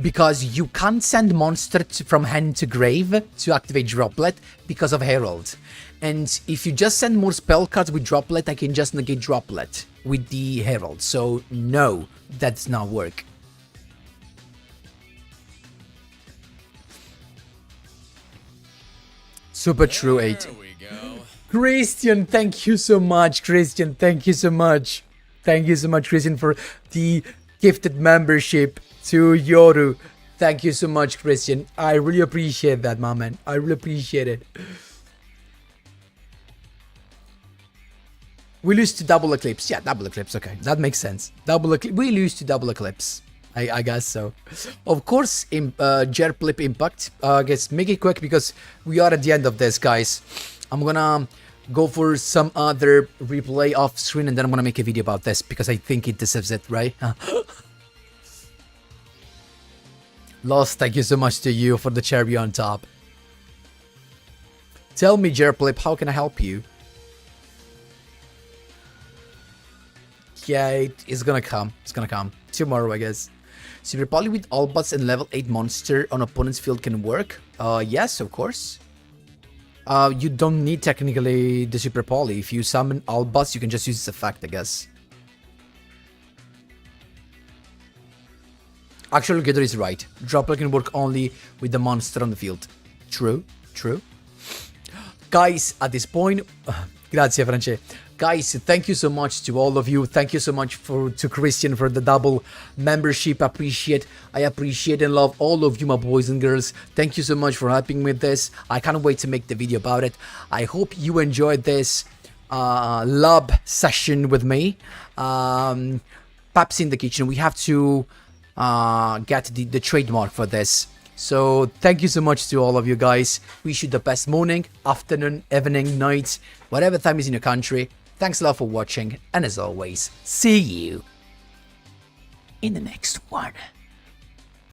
Because you can't send monster from hand to grave to activate Droplet because of Herald. And if you just send more spell cards with Droplet, I can just negate Droplet with the Herald. So no, that does not work. Super true 8. There we go. Christian, thank you so much, Christian. Thank you so much. Thank you so much, Christian, for the gifted membership to Yoru. Thank you so much, Christian. I really appreciate that, my man. I really appreciate it. We lose to Double Eclipse. Yeah, Double Eclipse. Okay, that makes sense. We lose to Double Eclipse. I guess so. Of course, Jerplip Impact. I guess make it quick because we are at the end of this, guys. I'm gonna go for some other replay off screen and then I'm gonna make a video about this because I think it deserves it, right? Lost, thank you so much to you for the cherry on top. Tell me, Jerplip, how can I help you? Yeah, it's gonna come. It's gonna come. Tomorrow, I guess. Super Poly with all bots and level 8 monster on opponent's field can work? Yes, of course. You don't need technically the Super Poly. If you summon all bots, you can just use this effect, I guess. Actually, Gidor is right. Droplet can work only with the monster on the field. True, true. Guys, at this point, grazie, France. Guys, thank you so much to all of you. Thank you so much to Christian for the double membership. I appreciate and love all of you, my boys and girls. Thank you so much for helping with this. I can't wait to make the video about it. I hope you enjoyed this lab session with me. PAEPP'S in the kitchen. We have to get the trademark for this. So thank you so much to all of you guys. Wish you the best morning, afternoon, evening, night, whatever time is in your country. Thanks a lot for watching, and as always, see you in the next one.